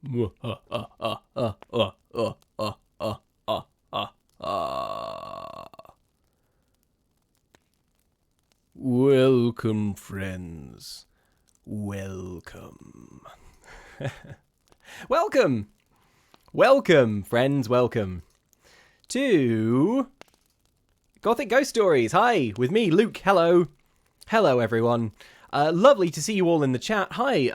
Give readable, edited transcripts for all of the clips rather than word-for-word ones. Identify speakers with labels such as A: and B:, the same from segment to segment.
A: Welcome, friends. Welcome. Welcome, friends, welcome to Gothic Ghost Stories. Hi, with me, Luke. Hello. Hello, everyone. Lovely to see you all in the chat. Hi,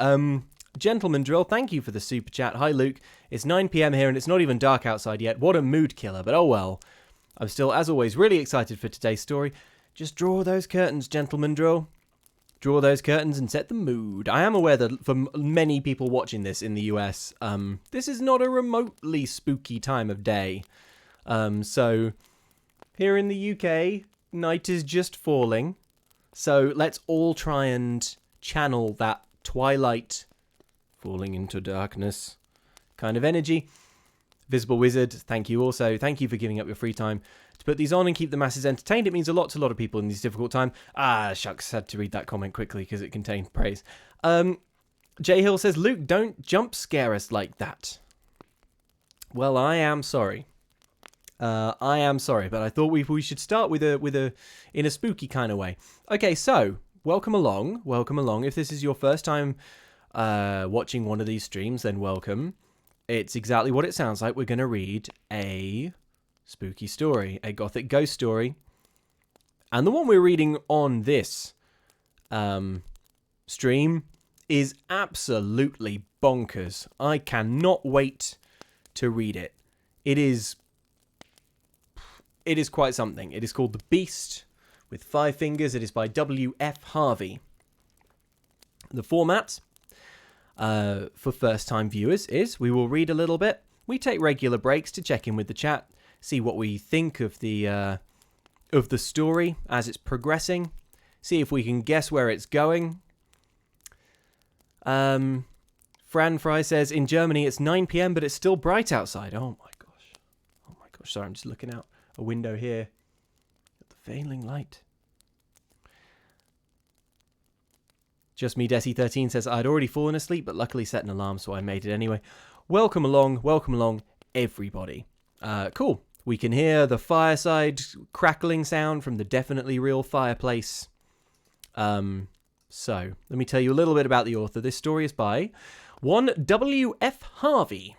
A: Gentleman Drill, thank you for the super chat. Hi, Luke. It's 9 p.m. here and it's not even dark outside yet. What a mood killer, but oh well. I'm still, as always, really excited for today's story. Just draw those curtains, Gentleman Drill. Draw those curtains and set the mood. I am aware that for many people watching this in the US, this is not a remotely spooky time of day. So, here in the UK, night is just falling. So, let's all try and channel that twilight falling into darkness kind of energy. Visible Wizard, thank you also. Thank you for giving up your free time to put these on and keep the masses entertained. It means a lot to a lot of people in these difficult times. Shucks, had to read that comment quickly because it contained praise. Jay Hill says, Luke, don't jump scare us like that. Well, I am sorry. But I thought we should start with a in a spooky kind of way. Okay, so welcome along. If this is your first time watching one of these streams, then welcome. It's exactly what it sounds like. We're going to read a spooky story, a Gothic ghost story. And the one we're reading on this stream is absolutely bonkers. I cannot wait to read it. It is quite something. It is called The Beast with 5 Fingers. It is by W.F. Harvey. The format for first-time viewers is we will read a little bit. We take regular breaks to check in with the chat, see what we think of the story as it's progressing, see if we can guess where it's going. Fran Fry says, in Germany it's 9 p.m, but it's still bright outside. Oh my gosh. Sorry, I'm just looking out a window here at the failing light. Just Me Desi 13 says, I'd already fallen asleep, but luckily set an alarm, so I made it anyway. Welcome along, everybody. Cool. We can hear the fireside crackling sound from the definitely real fireplace. So, let me tell you a little bit about the author. This story is by one W.F. Harvey.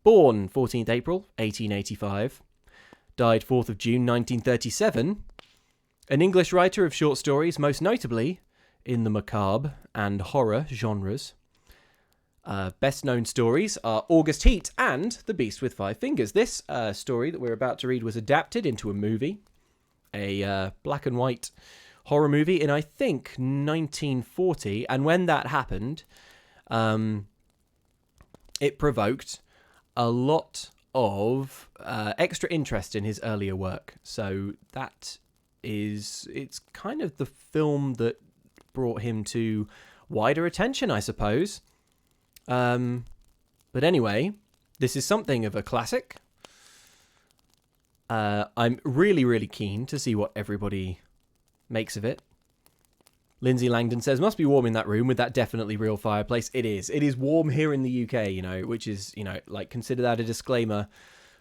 A: Born 14th April 1885. Died 4th of June 1937. An English writer of short stories, most notably in the macabre and horror genres. Best known stories are August Heat and The Beast with 5 Fingers. This story that we're about to read was adapted into a movie, a black and white horror movie in, I think, 1940. And when that happened, it provoked a lot of extra interest in his earlier work. So it's kind of the film that brought him to wider attention, I suppose. But anyway, this is something of a classic. I'm really, really keen to see what everybody makes of it. Lindsay Langdon says, must be warm in that room with that definitely real fireplace. It is. It is warm here in the UK, which is, consider that a disclaimer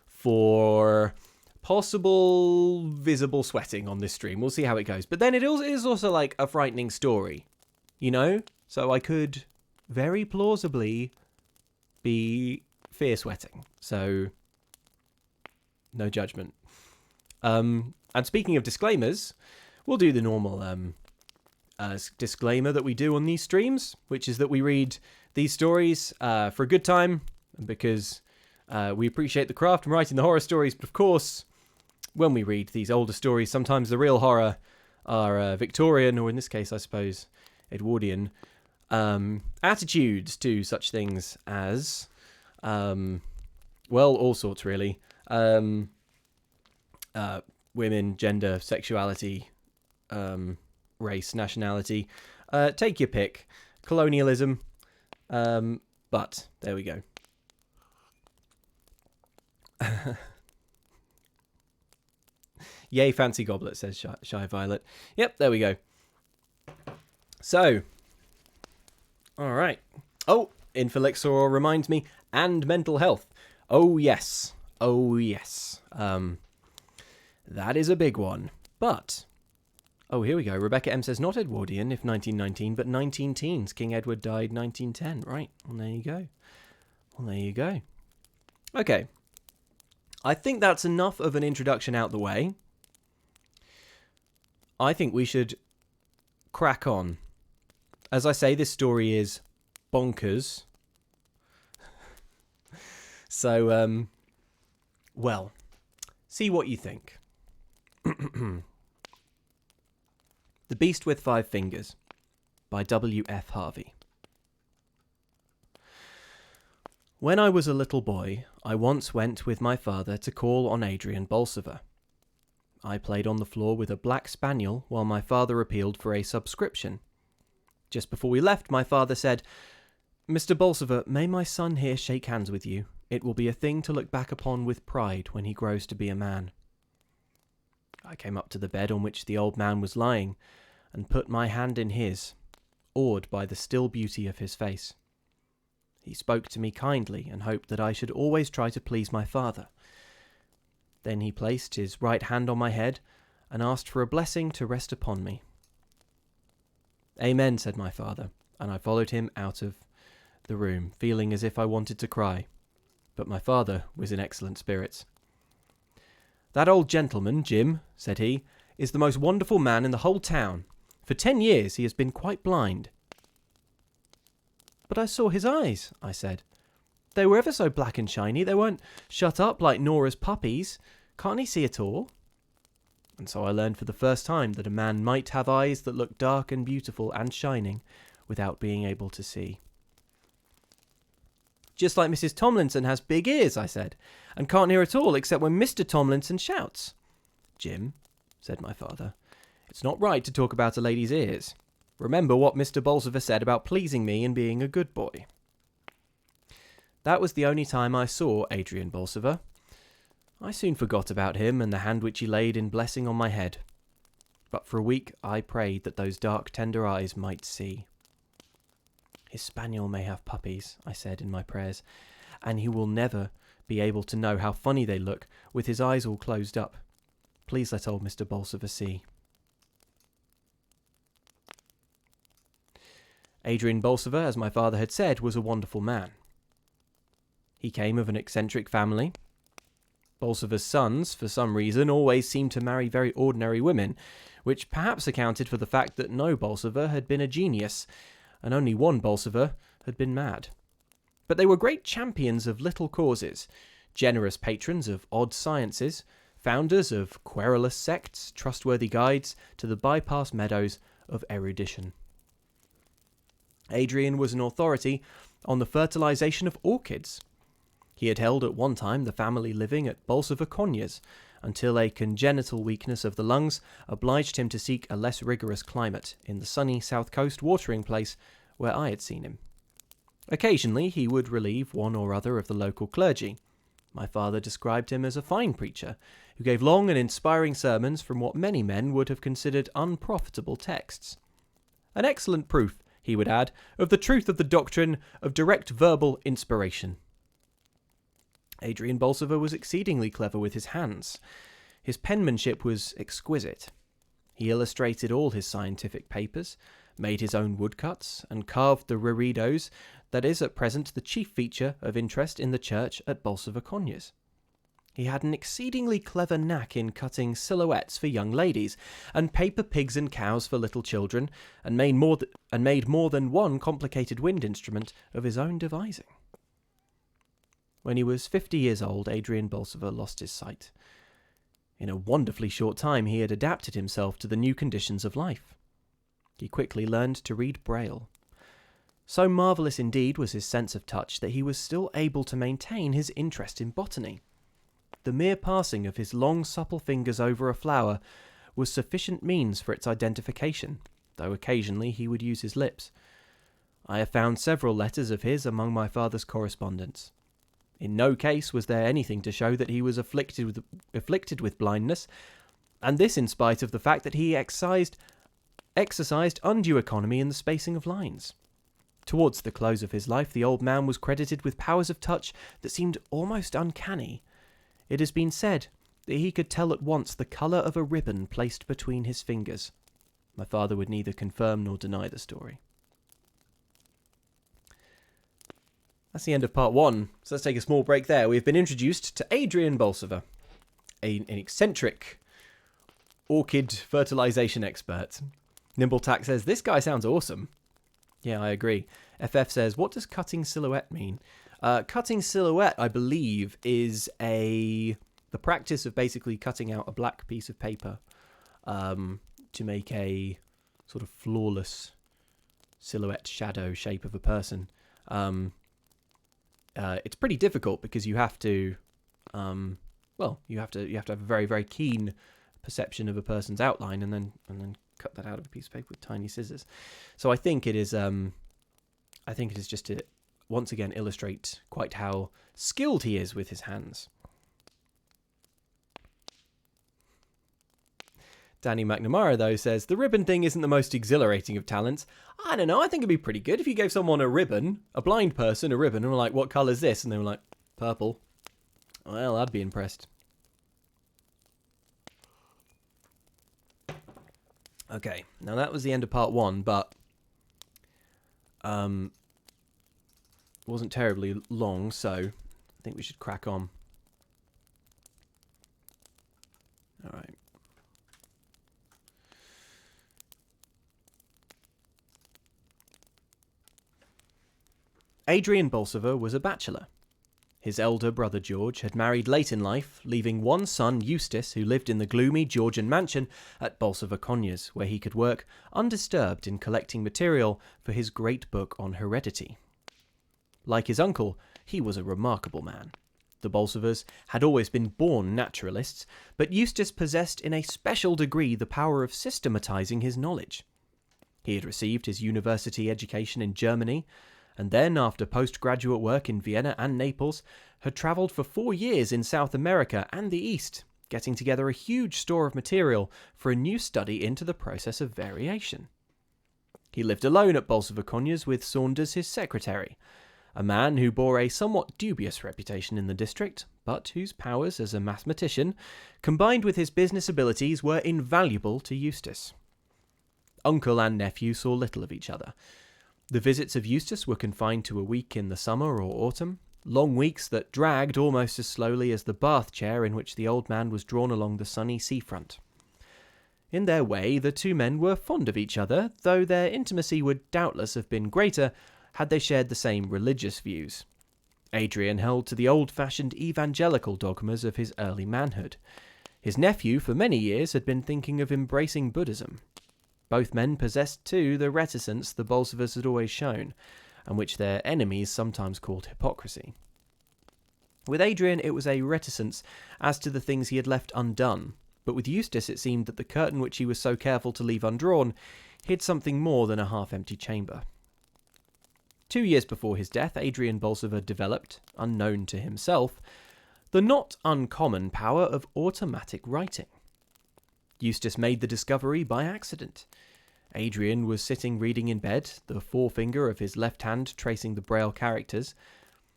A: for possible visible sweating on this stream. We'll see how it goes. But then it is also like a frightening story, So I could very plausibly be fear sweating. So no judgment. And speaking of disclaimers, we'll do the normal disclaimer that we do on these streams, which is that we read these stories for a good time because we appreciate the craft and writing the horror stories. But of course, when we read these older stories, sometimes the real horror are Victorian, or in this case, I suppose, Edwardian, attitudes to such things as, all sorts, really. Women, gender, sexuality, race, nationality. Take your pick. Colonialism. But there we go. Yay, fancy goblet, says Shy Violet. Yep, there we go. So, all right. Oh, Inflixor reminds me, and mental health. Oh yes. Oh yes. That is a big one. But, oh, here we go. Rebecca M says, not Edwardian, if 1919, but 19 teens. King Edward died 1910. Right. Well, there you go. Well, there you go. Okay. I think that's enough of an introduction out the way. I think we should crack on. As I say, this story is bonkers. So, well, see what you think. The Beast with Five Fingers by W.F. Harvey. When I was a little boy, I once went with my father to call on Adrian Bolsover. I played on the floor with a black spaniel while my father appealed for a subscription. Just before we left, my father said, "Mr. Bolsover, may my son here shake hands with you. It will be a thing to look back upon with pride when he grows to be a man." I came up to the bed on which the old man was lying and put my hand in his, awed by the still beauty of his face. He spoke to me kindly and hoped that I should always try to please my father. Then he placed his right hand on my head and asked for a blessing to rest upon me. "Amen," said my father, and I followed him out of the room, feeling as if I wanted to cry. But my father was in excellent spirits. "That old gentleman, Jim," said he, "is the most wonderful man in the whole town. For 10 years he has been quite blind." "But I saw his eyes," I said. "They were ever so black and shiny. They weren't shut up like Nora's puppies. Can't he see at all?" And so I learned for the first time that a man might have eyes that looked dark and beautiful and shining without being able to see. "Just like Mrs. Tomlinson has big ears," I said, "and can't hear at all except when Mr. Tomlinson shouts." "Jim," said my father, "it's not right to talk about a lady's ears. Remember what Mr. Bolsover said about pleasing me and being a good boy." That was the only time I saw Adrian Bolsover. I soon forgot about him and the hand which he laid in blessing on my head. But for a week I prayed that those dark, tender eyes might see. "His spaniel may have puppies," I said in my prayers, "and he will never be able to know how funny they look with his eyes all closed up. Please let old Mr. Bolsover see." Adrian Bolsover, as my father had said, was a wonderful man. He came of an eccentric family. Bolsover's sons, for some reason, always seemed to marry very ordinary women, which perhaps accounted for the fact that no Bolsover had been a genius, and only one Bolsover had been mad. But they were great champions of little causes, generous patrons of odd sciences, founders of querulous sects, trustworthy guides to the bypass meadows of erudition. Adrian was an authority on the fertilization of orchids. He had held at one time the family living at Bolsover Conyers, until a congenital weakness of the lungs obliged him to seek a less rigorous climate in the sunny south coast watering place where I had seen him. Occasionally he would relieve one or other of the local clergy. My father described him as a fine preacher, who gave long and inspiring sermons from what many men would have considered unprofitable texts. "An excellent proof," he would add, "of the truth of the doctrine of direct verbal inspiration." Adrian Bolsover was exceedingly clever with his hands. His penmanship was exquisite. He illustrated all his scientific papers, made his own woodcuts, and carved the reredos that is at present the chief feature of interest in the church at Bolsover Conyers. He had an exceedingly clever knack in cutting silhouettes for young ladies, and paper pigs and cows for little children, and made more than one complicated wind instrument of his own devising. When he was 50 years old, Adrian Bolsover lost his sight. In a wonderfully short time he had adapted himself to the new conditions of life. He quickly learned to read Braille. So marvellous indeed was his sense of touch that he was still able to maintain his interest in botany. The mere passing of his long supple fingers over a flower was sufficient means for its identification, though occasionally he would use his lips. I have found several letters of his among my father's correspondence. In no case was there anything to show that he was afflicted with blindness, and this in spite of the fact that he exercised undue economy in the spacing of lines. Towards the close of his life, the old man was credited with powers of touch that seemed almost uncanny. It has been said that he could tell at once the colour of a ribbon placed between his fingers. My father would neither confirm nor deny the story. That's the end of part 1, so let's take a small break there. We've been introduced to Adrian Bolsover, an eccentric orchid fertilization expert. Nimbletack says, this guy sounds awesome. Yeah, I agree. FF says, what does cutting silhouette mean? Cutting silhouette, I believe, is the practice of basically cutting out a black piece of paper to make a sort of flawless silhouette shadow shape of a person. It's pretty difficult because you have to, you have to have a very, very keen perception of a person's outline and then cut that out of a piece of paper with tiny scissors. So I think it is just to once again illustrate quite how skilled he is with his hands. Danny McNamara, though, says, the ribbon thing isn't the most exhilarating of talents. I don't know, I think it'd be pretty good if you gave someone a ribbon, a blind person a ribbon, and were like, what colour's this? And they were like, purple. Well, I'd be impressed. Okay, now that was the end of part 1, but wasn't terribly long, so I think we should crack on. All right. Adrian Bolsover was a bachelor. His elder brother George had married late in life, leaving one son, Eustace, who lived in the gloomy Georgian mansion at Bolsover Conyers, where he could work undisturbed in collecting material for his great book on heredity. Like his uncle, he was a remarkable man. The Bolsovers had always been born naturalists, but Eustace possessed in a special degree the power of systematizing his knowledge. He had received his university education in Germany, and then, after postgraduate work in Vienna and Naples, had travelled for 4 years in South America and the East, getting together a huge store of material for a new study into the process of variation. He lived alone at Bolsover Conyers with Saunders, his secretary, a man who bore a somewhat dubious reputation in the district, but whose powers as a mathematician, combined with his business abilities, were invaluable to Eustace. Uncle and nephew saw little of each other. The visits of Eustace were confined to a week in the summer or autumn, long weeks that dragged almost as slowly as the bath chair in which the old man was drawn along the sunny seafront. In their way, the two men were fond of each other, though their intimacy would doubtless have been greater had they shared the same religious views. Adrian held to the old-fashioned evangelical dogmas of his early manhood. His nephew, for many years, had been thinking of embracing Buddhism. Both men possessed, too, the reticence the Bolsovers had always shown, and which their enemies sometimes called hypocrisy. With Adrian, it was a reticence as to the things he had left undone, but with Eustace it seemed that the curtain which he was so careful to leave undrawn hid something more than a half-empty chamber. 2 years before his death, Adrian Bolsover developed, unknown to himself, the not uncommon power of automatic writing. Eustace made the discovery by accident. Adrian was sitting reading in bed, the forefinger of his left hand tracing the braille characters,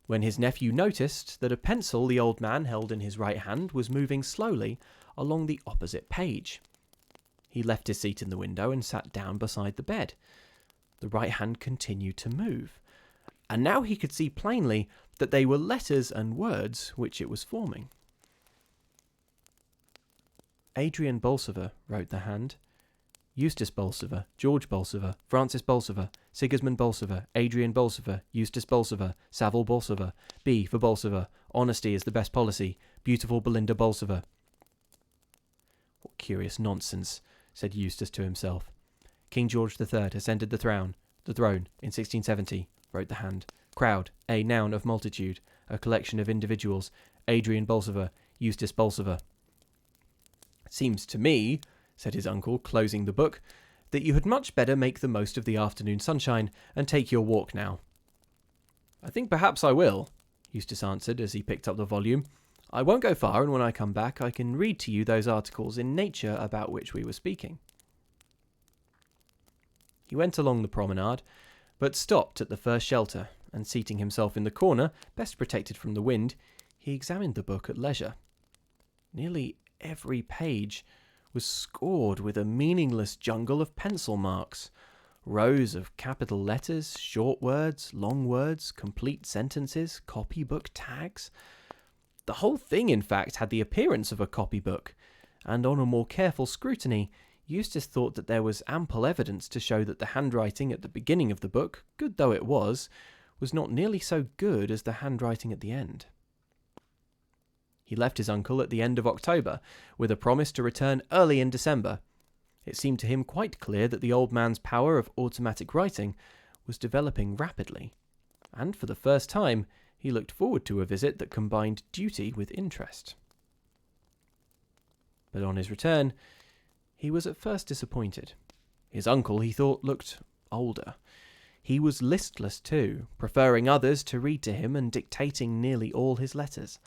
A: when his nephew noticed that a pencil the old man held in his right hand was moving slowly along the opposite page. He left his seat in the window and sat down beside the bed. The right hand continued to move, and now he could see plainly that they were letters and words which it was forming. Adrian Bolsover, wrote the hand. Eustace Bolsover, George Bolsover, Francis Bolsover, Sigismund Bolsover, Adrian Bolsover, Eustace Bolsover, Saville Bolsover, B for Bolsover, honesty is the best policy, beautiful Belinda Bolsover. What curious nonsense, said Eustace to himself. King George III ascended the throne in 1670, wrote the hand. Crowd, a noun of multitude, a collection of individuals, Adrian Bolsover, Eustace Bolsover. Seems to me, said his uncle, closing the book, that you had much better make the most of the afternoon sunshine and take your walk now. I think perhaps I will, Eustace answered as he picked up the volume. I won't go far, and when I come back I can read to you those articles in Nature about which we were speaking. He went along the promenade, but stopped at the first shelter, and seating himself in the corner, best protected from the wind, he examined the book at leisure. Nearly every page was scored with a meaningless jungle of pencil marks. Rows of capital letters, short words, long words, complete sentences, copybook tags. The whole thing, in fact, had the appearance of a copybook, and on a more careful scrutiny, Eustace thought that there was ample evidence to show that the handwriting at the beginning of the book, good though it was not nearly so good as the handwriting at the end. He left his uncle at the end of October, with a promise to return early in December. It seemed to him quite clear that the old man's power of automatic writing was developing rapidly, and for the first time he looked forward to a visit that combined duty with interest. But on his return, he was at first disappointed. His uncle, he thought, looked older. He was listless too, preferring others to read to him and dictating nearly all his letters.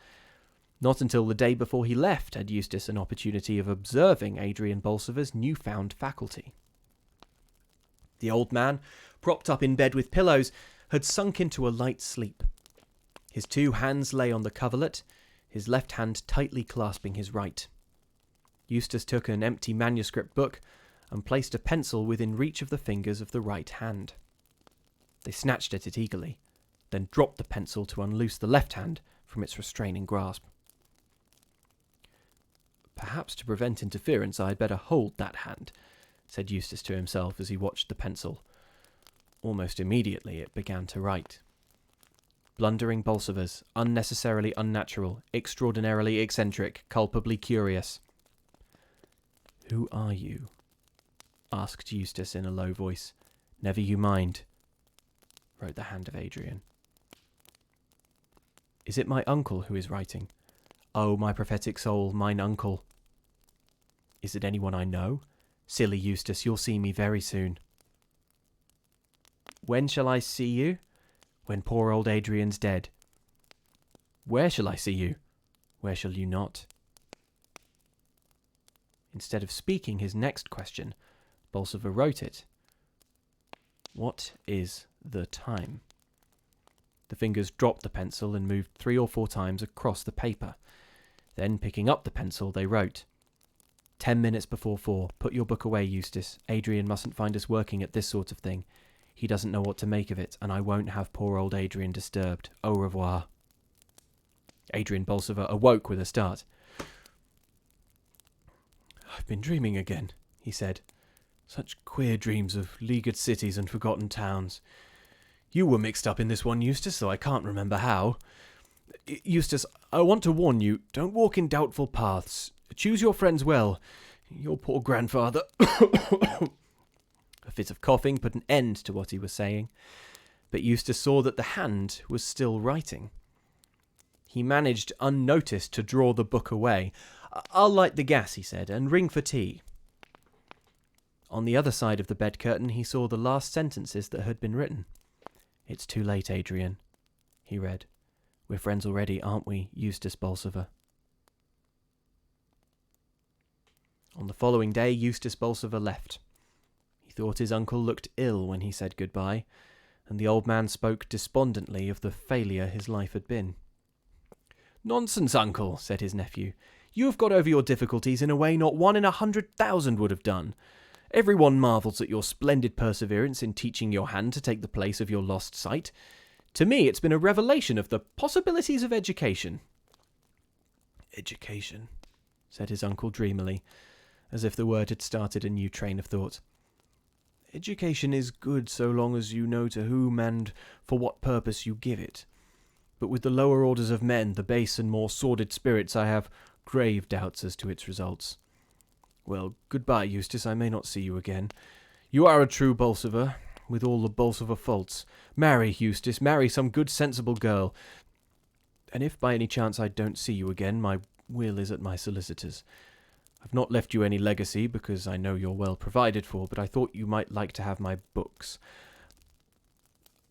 A: Not until the day before he left had Eustace an opportunity of observing Adrian Bolsover's newfound faculty. The old man, propped up in bed with pillows, had sunk into a light sleep. His two hands lay on the coverlet, his left hand tightly clasping his right. Eustace took an empty manuscript book and placed a pencil within reach of the fingers of the right hand. They snatched at it eagerly, then dropped the pencil to unloose the left hand from its restraining grasp. "Perhaps to prevent interference I had better hold that hand," said Eustace to himself as he watched the pencil. Almost immediately it began to write. Blundering Bolsovers, unnecessarily unnatural, extraordinarily eccentric, culpably curious. "Who are you?" asked Eustace in a low voice. "Never you mind," wrote the hand of Adrian. "Is it my uncle who is writing? Oh, my prophetic soul, mine uncle. Is it anyone I know? Silly Eustace, you'll see me very soon." "When shall I see you?" "When poor old Adrian's dead." "Where shall I see you?" "Where shall you not?" Instead of speaking his next question, Bolsover wrote it. "What is the time?" The fingers dropped the pencil and moved 3 or 4 times across the paper. Then, picking up the pencil, they wrote, 10 minutes before 4. Put your book away, Eustace. Adrian mustn't find us working at this sort of thing. He doesn't know what to make of it, and I won't have poor old Adrian disturbed. Au revoir." Adrian Bolsover awoke with a start. "I've been dreaming again," he said. "Such queer dreams of leaguered cities and forgotten towns. You were mixed up in this one, Eustace, though I can't remember how. Eustace, I want to warn you, don't walk in doubtful paths. Choose your friends well. Your poor grandfather..." A fit of coughing put an end to what he was saying, but Eustace saw that the hand was still writing. He managed unnoticed to draw the book away. "I'll light the gas," he said, "and ring for tea." On the other side of the bed curtain he saw the last sentences that had been written. "It's too late, Adrian," he read. "We're friends already, aren't we, Eustace Bolsover?" On the following day Eustace Bolsover left. He thought his uncle looked ill when he said goodbye, and the old man spoke despondently of the failure his life had been. "Nonsense, uncle," said his nephew. "You have got over your difficulties in a way not 1 in 100,000 would have done. Everyone marvels at your splendid perseverance in teaching your hand to take the place of your lost sight. To me it's been a revelation of the possibilities of education." "Education," said his uncle dreamily, as if the word had started a new train of thought. "Education is good so long as you know to whom and for what purpose you give it. But with the lower orders of men, the base and more sordid spirits, I have grave doubts as to its results. Well, goodbye, Eustace, I may not see you again. You are a true Bolsover, with all the Bolsover faults. Marry, Eustace, marry some good sensible girl. And if by any chance I don't see you again, my will is at my solicitor's. I've not left you any legacy, because I know you're well provided for, but I thought you might like to have my books.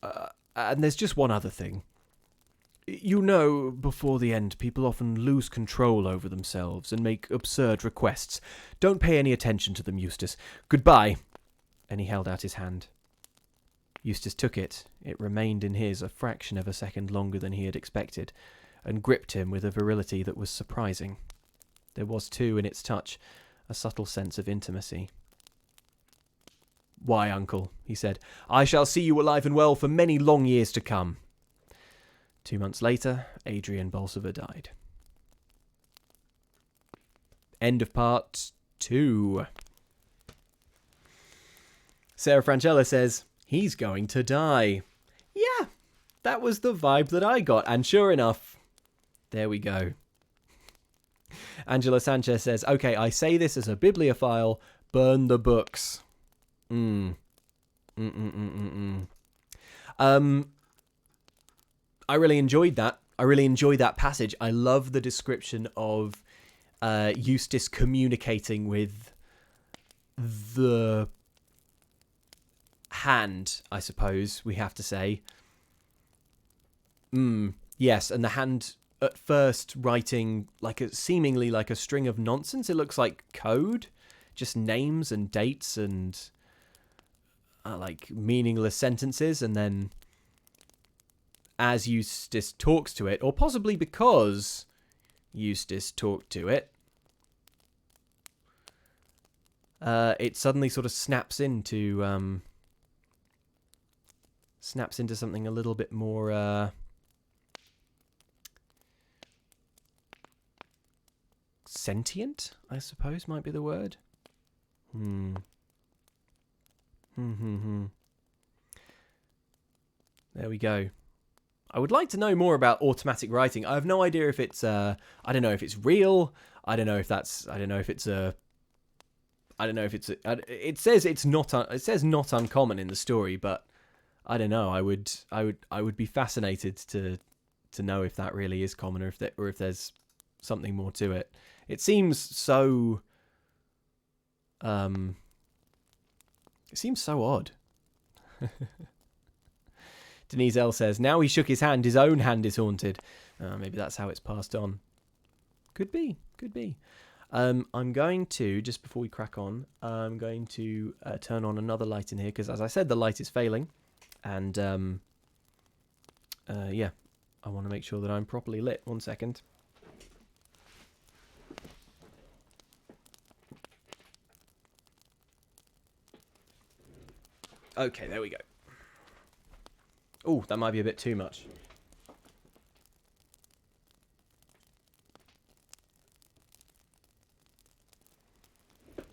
A: And there's just one other thing. You know, before the end, people often lose control over themselves and make absurd requests. Don't pay any attention to them, Eustace. Goodbye." And he held out his hand. Eustace took it. It remained in his a fraction of a second longer than he had expected, and gripped him with a virility that was surprising. There was, too, in its touch, a subtle sense of intimacy. "Why, uncle," he said, "I shall see you alive and well for many long years to come." 2 months later, Adrian Bolsover died. End of part 2. Sarah Francella says, "He's going to die." Yeah, that was the vibe that I got, and sure enough, there we go. Angela Sanchez says, "Okay, I say this as a bibliophile, burn the books." I really enjoyed that. I really enjoyed that passage. I love the description of Eustace communicating with the hand, I suppose we have to say. Yes, and the hand at first writing seemingly like a string of nonsense. It looks like code, just names and dates and like meaningless sentences, and then as Eustace talks to it, or possibly because Eustace talked to it, it suddenly sort of snaps into something a little bit more sentient, I suppose might be the word. There we go. I would like to know more about automatic writing. I have no idea if it's I don't know if it's real. It says not uncommon in the story, but I don't know. I would be fascinated to know if that really is common, or if there's something more to it. It seems so odd. Denise L says, "Now he shook his hand, his own hand is haunted." Maybe that's how it's passed on. Could be. I'm going to, just before we crack on, I'm going to turn on another light in here, because as I said, the light is failing. And, yeah, I want to make sure that I'm properly lit. 1 second. Okay, there we go. Oh, that might be a bit too much.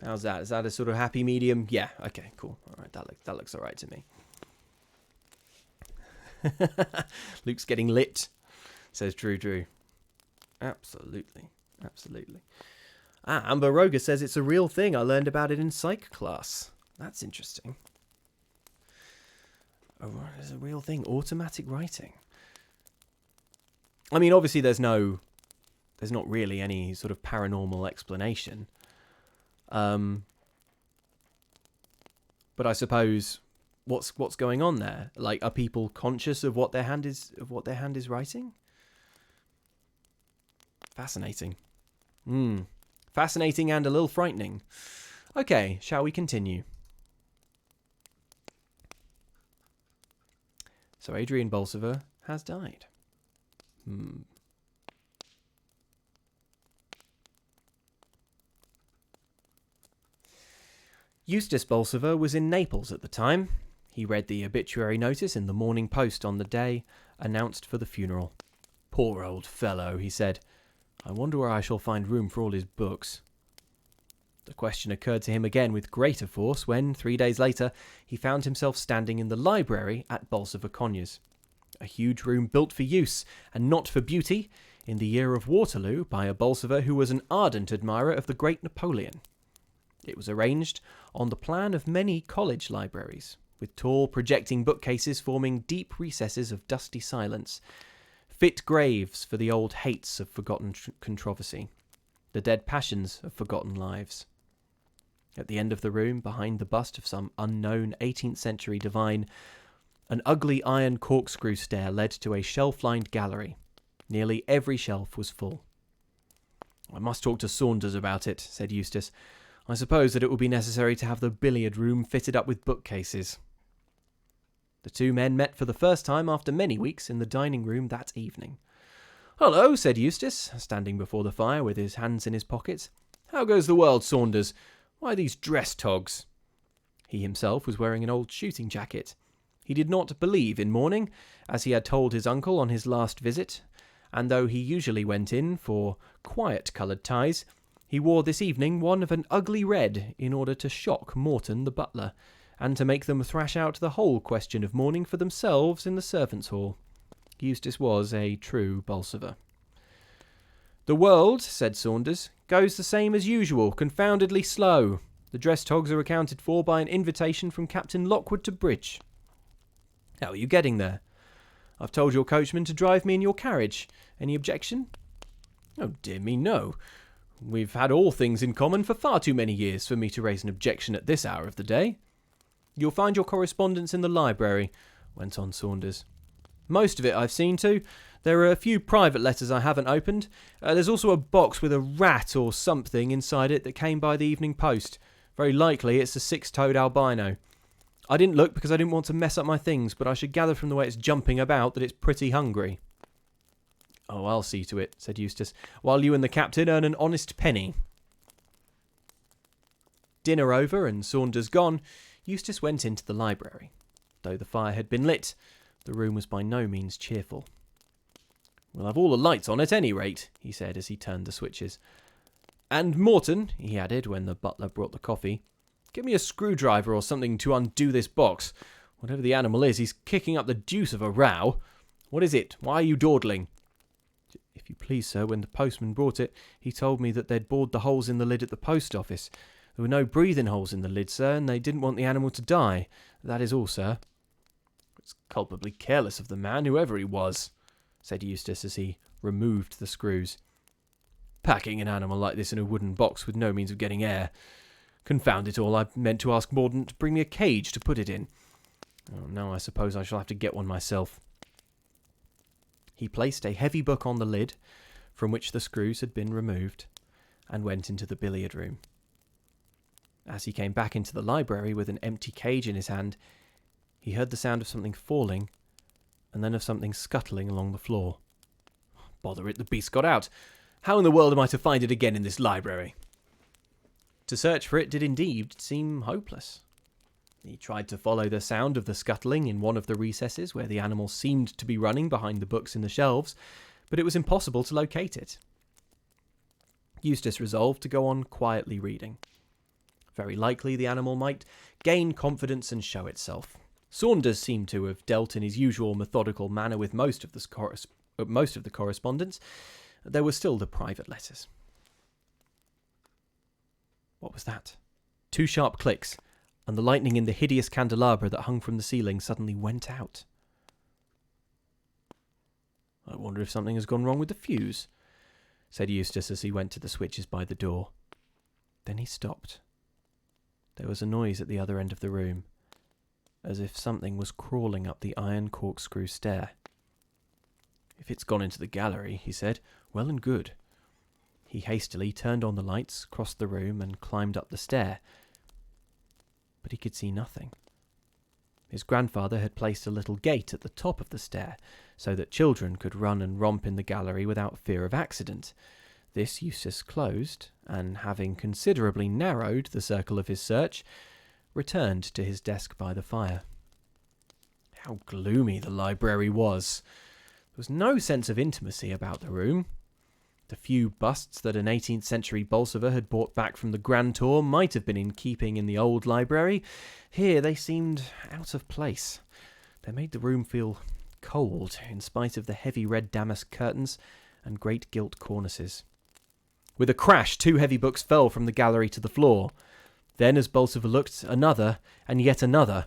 A: How's that? Is that a sort of happy medium? Yeah, okay, cool. All right, that looks all right to me. Luke's getting lit, says Drew. Absolutely. Amber Roger says it's a real thing. I learned about it in psych class. That's interesting. Oh, it's a real thing. Automatic writing. I mean, obviously there's not really any sort of paranormal explanation. But I suppose what's going on there? Like, are people conscious of what their hand is writing? Fascinating. Fascinating and a little frightening. Okay, shall we continue? So Adrian Bolsover has died. Eustace Bolsover was in Naples at the time. He read the obituary notice in the Morning Post on the day announced for the funeral. "Poor old fellow," he said. "I wonder where I shall find room for all his books." The question occurred to him again with greater force when, 3 days later, he found himself standing in the library at Bolsover Conyers. A huge room built for use, and not for beauty, in the year of Waterloo by a Bolsover who was an ardent admirer of the great Napoleon. It was arranged on the plan of many college libraries, with tall projecting bookcases forming deep recesses of dusty silence, fit graves for the old hates of forgotten controversy, the dead passions of forgotten lives. At the end of the room, behind the bust of some unknown 18th century divine, an ugly iron corkscrew stair led to a shelf-lined gallery. Nearly every shelf was full. "I must talk to Saunders about it," said Eustace. "I suppose that it will be necessary to have the billiard room fitted up with bookcases." The two men met for the first time after many weeks in the dining room that evening. "Hello," said Eustace, standing before the fire with his hands in his pockets. "How goes the world, Saunders? Why these dress togs?" He himself was wearing an old shooting jacket. He did not believe in mourning, as he had told his uncle on his last visit, and though he usually went in for quiet-coloured ties, he wore this evening one of an ugly red in order to shock Morton the butler, and to make them thrash out the whole question of mourning for themselves in the servants' hall. Eustace was a true Bolsover. "The world," said Saunders, "goes the same as usual, confoundedly slow. The dress togs are accounted for by an invitation from Captain Lockwood to bridge." "How are you getting there?" "I've told your coachman to drive me in your carriage. Any objection?" "Oh, dear me, no. We've had all things in common for far too many years for me to raise an objection at this hour of the day." "You'll find your correspondence in the library," went on Saunders. "Most of it I've seen to. There are a few private letters I haven't opened. There's also a box with a rat or something inside it that came by the evening post. Very likely it's a six-toed albino. I didn't look because I didn't want to mess up my things, but I should gather from the way it's jumping about that it's pretty hungry." "Oh, I'll see to it," said Eustace, "while you and the captain earn an honest penny." Dinner over and Saunders gone, Eustace went into the library. Though the fire had been lit, the room was by no means cheerful. "We'll have all the lights on at any rate," he said as he turned the switches. "And Morton," he added when the butler brought the coffee, "get me a screwdriver or something to undo this box. Whatever the animal is, he's kicking up the deuce of a row. What is it? Why are you dawdling?" "If you please, sir, when the postman brought it, he told me that they'd bored the holes in the lid at the post office. There were no breathing holes in the lid, sir, and they didn't want the animal to die. That is all, sir." "It's culpably careless of the man, whoever he was," said Eustace as he removed the screws. "Packing an animal like this in a wooden box with no means of getting air. Confound it all, I meant to ask Mordaunt to bring me a cage to put it in. Oh, now I suppose I shall have to get one myself." He placed a heavy book on the lid, from which the screws had been removed, and went into the billiard room. As he came back into the library with an empty cage in his hand, he heard the sound of something falling, and then of something scuttling along the floor. "Bother it, the beast got out. How in the world am I to find it again in this library?" To search for it did indeed seem hopeless. He tried to follow the sound of the scuttling in one of the recesses where the animal seemed to be running behind the books in the shelves, but it was impossible to locate it. Eustace resolved to go on quietly reading. Very likely the animal might gain confidence and show itself. Saunders seemed to have dealt in his usual methodical manner with most of the correspondence. There were still the private letters. What was that? 2 sharp clicks, and the lightning in the hideous candelabra that hung from the ceiling suddenly went out. "I wonder if something has gone wrong with the fuse," said Eustace as he went to the switches by the door. Then he stopped. There was a noise at the other end of the room, as if something was crawling up the iron corkscrew stair. "If it's gone into the gallery," he said, "well and good." He hastily turned on the lights, crossed the room, and climbed up the stair. But he could see nothing. His grandfather had placed a little gate at the top of the stair, so that children could run and romp in the gallery without fear of accident. This Eustace closed, and having considerably narrowed the circle of his search, returned to his desk by the fire. How gloomy the library was! There was no sense of intimacy about the room. The few busts that an 18th century Bolsover had brought back from the Grand Tour might have been in keeping in the old library. Here they seemed out of place. They made the room feel cold, in spite of the heavy red damask curtains and great gilt cornices. With a crash, 2 heavy books fell from the gallery to the floor. Then, as Bolsover looked, another, and yet another.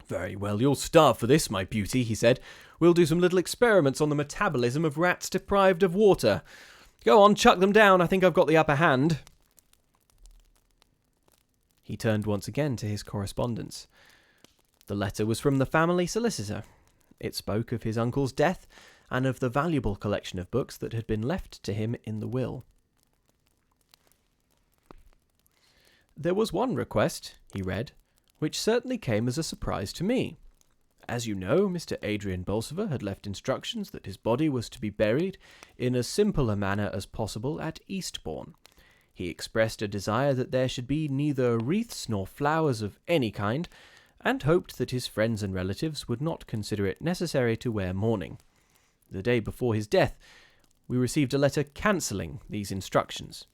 A: "Very well, you'll starve for this, my beauty," he said. "We'll do some little experiments on the metabolism of rats deprived of water. Go on, chuck them down. I think I've got the upper hand." He turned once again to his correspondence. The letter was from the family solicitor. It spoke of his uncle's death and of the valuable collection of books that had been left to him in the will. "There was one request," he read, "which certainly came as a surprise to me. As you know, Mr. Adrian Bolsover had left instructions that his body was to be buried in as simple a manner as possible at Eastbourne. He expressed a desire that there should be neither wreaths nor flowers of any kind, and hoped that his friends and relatives would not consider it necessary to wear mourning. The day before his death, we received a letter cancelling these instructions.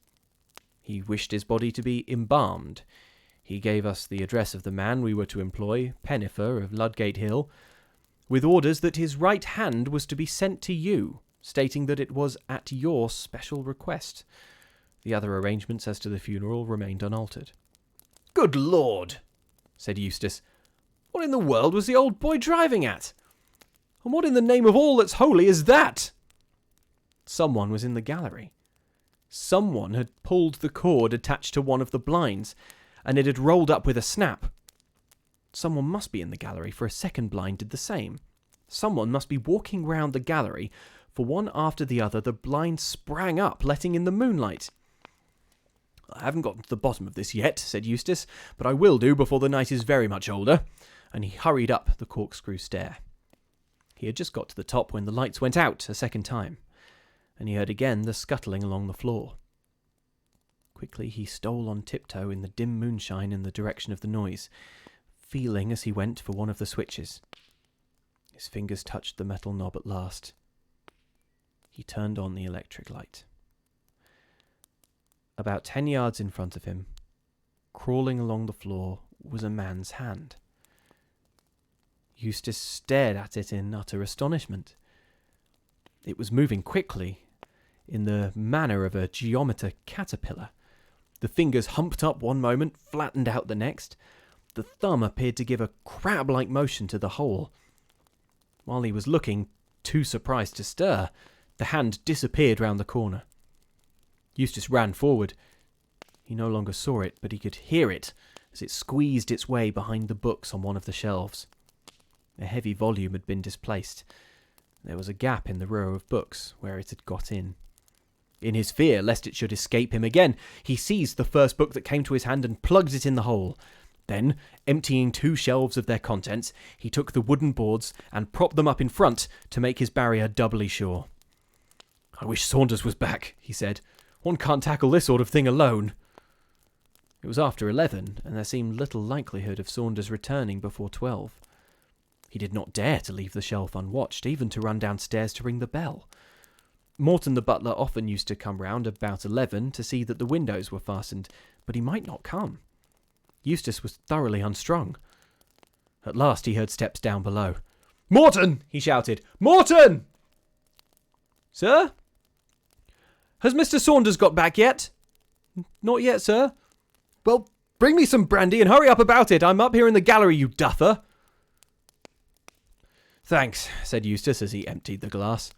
A: He wished his body to be embalmed. He gave us the address of the man we were to employ, Pennifer of Ludgate Hill, with orders that his right hand was to be sent to you, stating that it was at your special request. The other arrangements as to the funeral remained unaltered. "Good Lord!" said Eustace. "What in the world was the old boy driving at? And what in the name of all that's holy is that?" Someone was in the gallery. Someone had pulled the cord attached to one of the blinds, and it had rolled up with a snap. Someone must be in the gallery, for a second blind did the same. Someone must be walking round the gallery, for one after the other the blinds sprang up, letting in the moonlight. "I haven't got to the bottom of this yet," said Eustace, "but I will do before the night is very much older," and he hurried up the corkscrew stair. He had just got to the top when the lights went out a second time, and he heard again the scuttling along the floor. Quickly he stole on tiptoe in the dim moonshine in the direction of the noise, feeling as he went for one of the switches. His fingers touched the metal knob at last. He turned on the electric light. About 10 yards in front of him, crawling along the floor, was a man's hand. Eustace stared at it in utter astonishment. It was moving quickly, in the manner of a geometer caterpillar. The fingers humped up one moment, flattened out the next. The thumb appeared to give a crab-like motion to the whole. While he was looking, too surprised to stir, the hand disappeared round the corner. Eustace ran forward. He no longer saw it, but he could hear it as it squeezed its way behind the books on one of the shelves. A heavy volume had been displaced. There was a gap in the row of books where it had got in. In his fear lest it should escape him again, he seized the first book that came to his hand and plugged it in the hole. Then, emptying 2 shelves of their contents, he took the wooden boards and propped them up in front to make his barrier doubly sure. "I wish Saunders was back," he said. "One can't tackle this sort of thing alone." It was after 11, and there seemed little likelihood of Saunders returning before 12. He did not dare to leave the shelf unwatched, even to run downstairs to ring the bell. Morton the butler often used to come round about 11 to see that the windows were fastened, but he might not come. Eustace was thoroughly unstrung. At last he heard steps down below. "Morton!" he shouted. "Morton!" "Sir?" "Has Mr. Saunders got back yet?" "Not yet, sir." "Well, bring me some brandy and hurry up about it. I'm up here in the gallery, you duffer." "Thanks," said Eustace as he emptied the glass.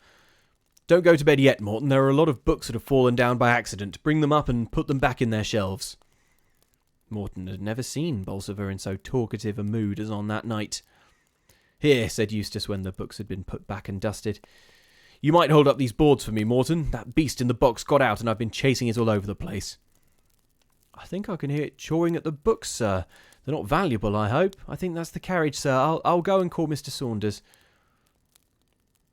A: "Don't go to bed yet, Morton. There are a lot of books that have fallen down by accident. Bring them up and put them back in their shelves." Morton had never seen Bolsover in so talkative a mood as on that night. "Here," said Eustace when the books had been put back and dusted. "You might hold up these boards for me, Morton. That beast in the box got out and I've been chasing it all over the place." "I think I can hear it chawing at the books, sir. They're not valuable, I hope. I think that's the carriage, sir. I'll go and call Mr. Saunders."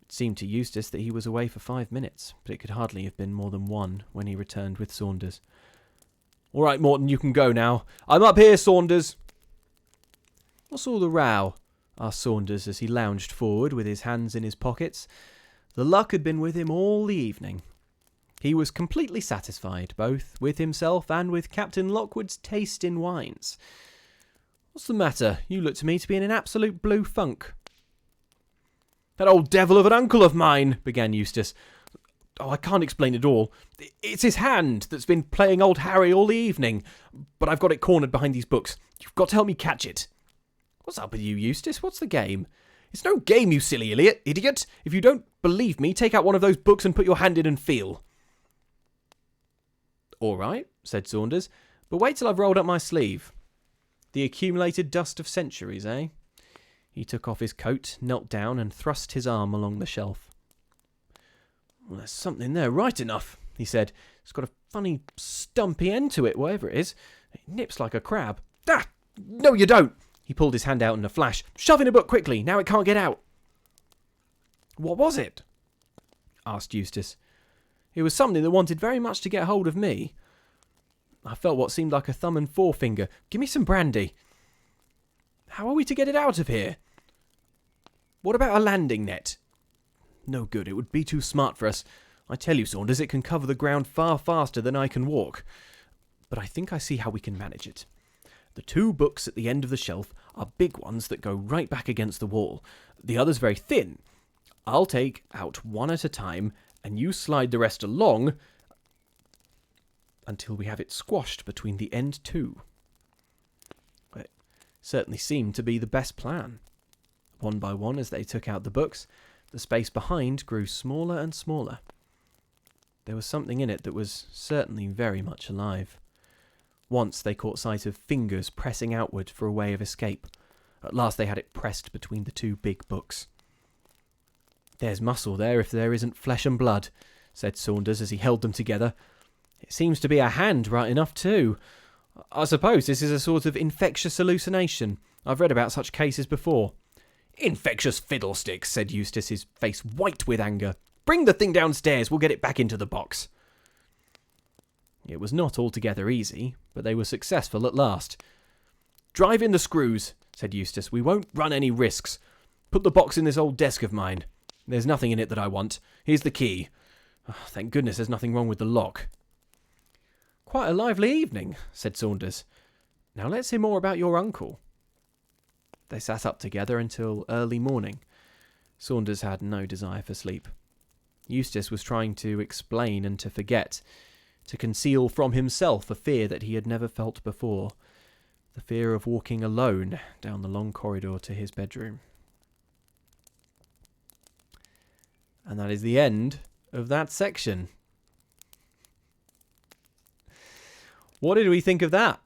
A: It seemed to Eustace that he was away for 5 minutes, but it could hardly have been more than 1 when he returned with Saunders. "All right, Morton, you can go now. I'm up here, Saunders." "What's all the row?" asked Saunders as he lounged forward with his hands in his pockets. The luck had been with him all the evening. He was completely satisfied, both with himself and with Captain Lockwood's taste in wines. "What's the matter? You look to me to be in an absolute blue funk." "That old devil of an uncle of mine," began Eustace. "Oh, I can't explain it all. It's his hand that's been playing old Harry all the evening, but I've got it cornered behind these books. You've got to help me catch it." "What's up with you, Eustace? What's the game?" "It's no game, you silly idiot. If you don't believe me, take out one of those books and put your hand in and feel." "All right," said Saunders, "but wait till I've rolled up my sleeve." The accumulated dust of centuries, eh? He took off his coat, knelt down, and thrust his arm along the shelf. "Well, there's something there, right enough," he said. "It's got a funny, stumpy end to it, whatever it is. It nips like a crab. Ah! No, you don't!" He pulled his hand out in a flash. "Shove in a book quickly, now it can't get out." "What was it?" asked Eustace. "It was something that wanted very much to get hold of me. I felt what seemed like a thumb and forefinger. Give me some brandy." "How are we to get it out of here?" "What about a landing net?" "No good, it would be too smart for us. I tell you, Saunders, it can cover the ground far faster than I can walk. But I think I see how we can manage it. The 2 books at the end of the shelf are big ones that go right back against the wall. The others very thin. I'll take out one at a time, and you slide the rest along until we have it squashed between the end 2. It certainly seemed to be the best plan. One by one, as they took out the books, the space behind grew smaller and smaller. There was something in it that was certainly very much alive. Once they caught sight of fingers pressing outward for a way of escape. At last they had it pressed between the 2 big books. "There's muscle there if there isn't flesh and blood," said Saunders as he held them together. "It seems to be a hand right enough too. I suppose this is a sort of infectious hallucination. I've read about such cases before." "Infectious fiddlesticks," said Eustace, his face white with anger. "Bring the thing downstairs, we'll get it back into the box." It was not altogether easy, but they were successful at last. "Drive in the screws," said Eustace. "We won't run any risks. Put the box in this old desk of mine. There's nothing in it that I want. Here's the key. Oh, thank goodness there's nothing wrong with the lock." "Quite a lively evening," said Saunders. "Now let's hear more about your uncle." They sat up together until early morning. Saunders had no desire for sleep. Eustace was trying to explain and to forget, to conceal from himself a fear that he had never felt before, the fear of walking alone down the long corridor to his bedroom. And that is the end of that section. What did we think of that?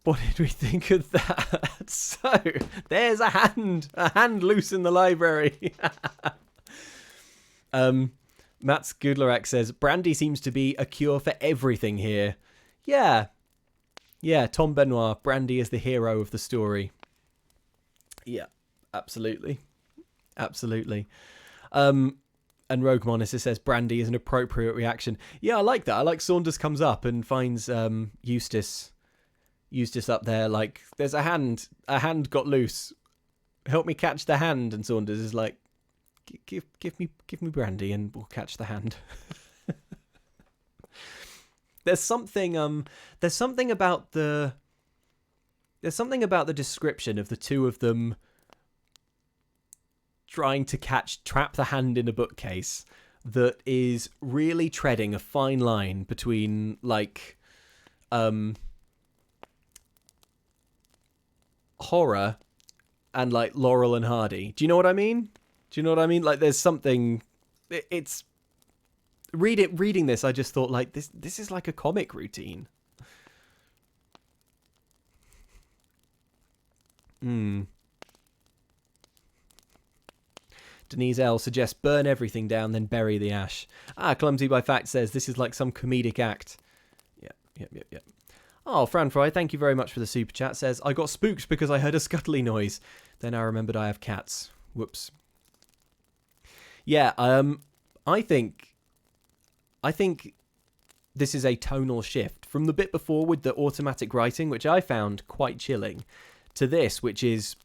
A: What did we think of that? So, there's a hand loose in the library. Mats Gudlarak says, "Brandy seems to be a cure for everything here." Yeah, Tom Benoit, Brandy is the hero of the story. Yeah, absolutely. And Rogue Monitor says, "Brandy is an appropriate reaction." Yeah, I like that. I like Saunders comes up and finds Eustace up there, like, "There's a hand got loose. Help me catch the hand." And Saunders is like, Give me brandy and we'll catch the hand." There's something about the description of the 2 of them trying to trap the hand in a bookcase that is really treading a fine line between, like, horror and, like, Laurel and Hardy. Do you know what I mean? Like, there's something. It's reading this. I just thought, like, this is like a comic routine. Denise L suggests burn everything down, then bury the ash. Clumsy by Fact says this is like some comedic act. Yep. Oh, Fran Fry, thank you very much for the super chat. Says, "I got spooked because I heard a scuttly noise. Then I remembered I have cats. Whoops." Yeah, I think this is a tonal shift from the bit before with the automatic writing, which I found quite chilling, to this, which is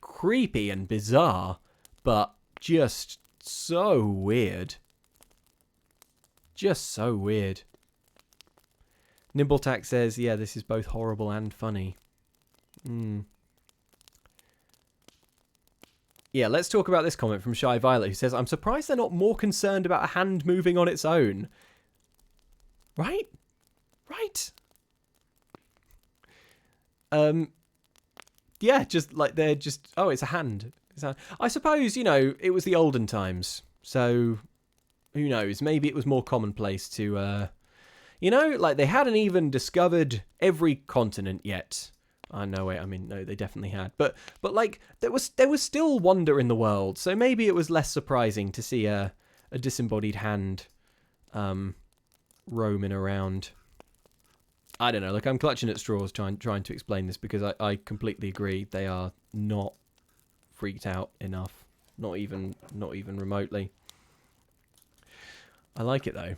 A: creepy and bizarre, but just so weird. Just so weird. Nimbletack says, "Yeah, this is both horrible and funny." Yeah, let's talk about this comment from Shy Violet, who says, "I'm surprised they're not more concerned about a hand moving on its own." Right? Yeah, just like they're just, "Oh, it's a hand. I suppose, it was the olden times. So, who knows? Maybe it was more commonplace to, like they hadn't even discovered every continent yet. No, they definitely had. But like, there was still wonder in the world. So maybe it was less surprising to see a disembodied hand roaming around. I don't know. Like, I'm clutching at straws trying to explain this because I completely agree. They are not freaked out enough. Not even remotely. I like it though.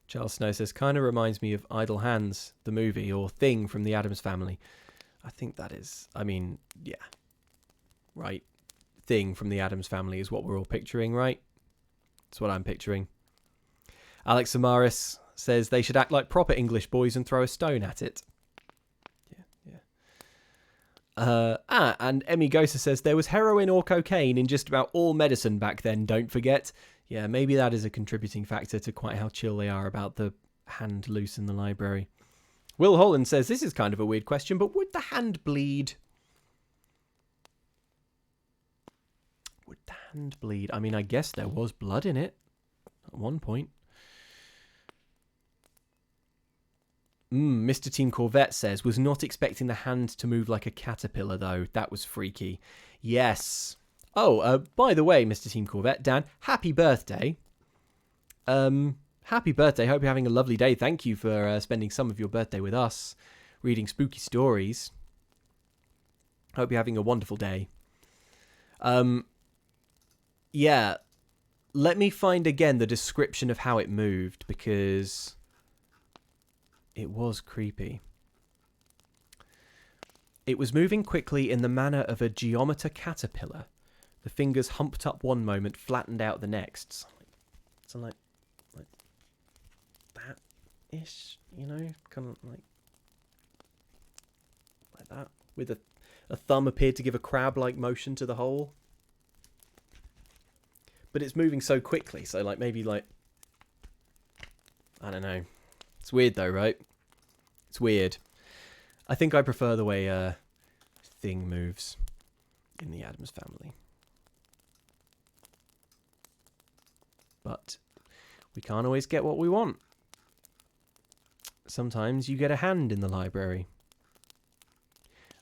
A: Charles Snow says, kind of reminds me of Idle Hands, the movie, or Thing from the Addams Family. I think that is, I mean, yeah. Right. Thing from the Addams Family is what we're all picturing, right? That's what I'm picturing. Alex Samaris says they should act like proper English boys and throw a stone at it. Yeah. And Emmy Gosa says there was heroin or cocaine in just about all medicine back then, don't forget. Yeah, maybe that is a contributing factor to quite how chill they are about the hand loose in the library. Will Holland says, this is kind of a weird question, but would the hand bleed? Would the hand bleed? I mean, I guess there was blood in it at one point. Mr. Team Corvette says, was not expecting the hand to move like a caterpillar, though. That was freaky. Yes. Oh, by the way, Mr. Team Corvette, Dan, happy birthday. Happy birthday. Hope you're having a lovely day. Thank you for spending some of your birthday with us, reading spooky stories. Hope you're having a wonderful day. Yeah, let me find again the description of how it moved, because it was creepy. It was moving quickly in the manner of a geometer caterpillar. The fingers humped up one moment, flattened out the next. So like that-ish, you know? Kind of like that. With a thumb appeared to give a crab-like motion to the hole. But it's moving so quickly, so like maybe like... I don't know. It's weird though, right? It's weird. I think I prefer the way Thing moves in the Addams Family. But we can't always get what we want. Sometimes you get a hand in the library.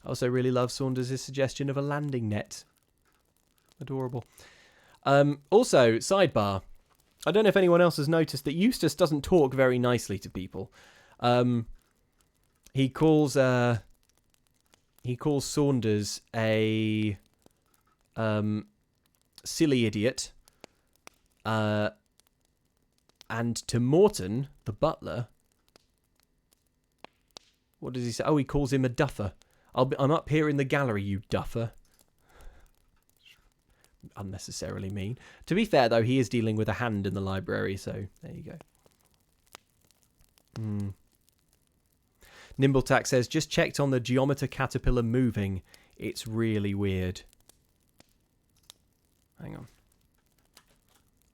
A: I also really love Saunders' suggestion of a landing net. Adorable. Also, sidebar. I don't know if anyone else has noticed that Eustace doesn't talk very nicely to people. He calls Saunders a silly idiot. And to Morton, the butler, what does he say? Oh, he calls him a duffer. I'm up here in the gallery, you duffer. Unnecessarily mean. To be fair, though, he is dealing with a hand in the library, so there you go. Nimbletack says, just checked on the geometer caterpillar moving. It's really weird. Hang on.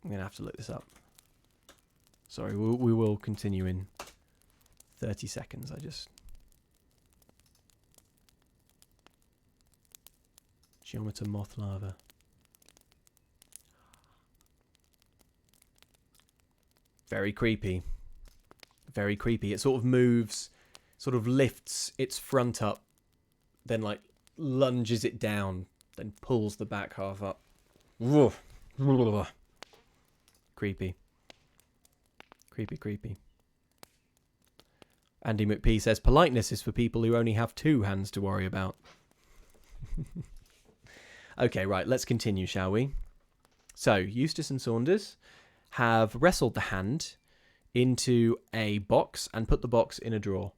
A: I'm going to have to look this up. Sorry, we will continue in 30 seconds. Geometer moth larva. Very creepy. Very creepy. It sort of moves, sort of lifts its front up, then like lunges it down, then pulls the back half up. Creepy. Creepy. Andy McP says, politeness is for people who only have two hands to worry about. Okay, right, let's continue, shall we? So, Eustace and Saunders have wrestled the hand into a box and put the box in a drawer.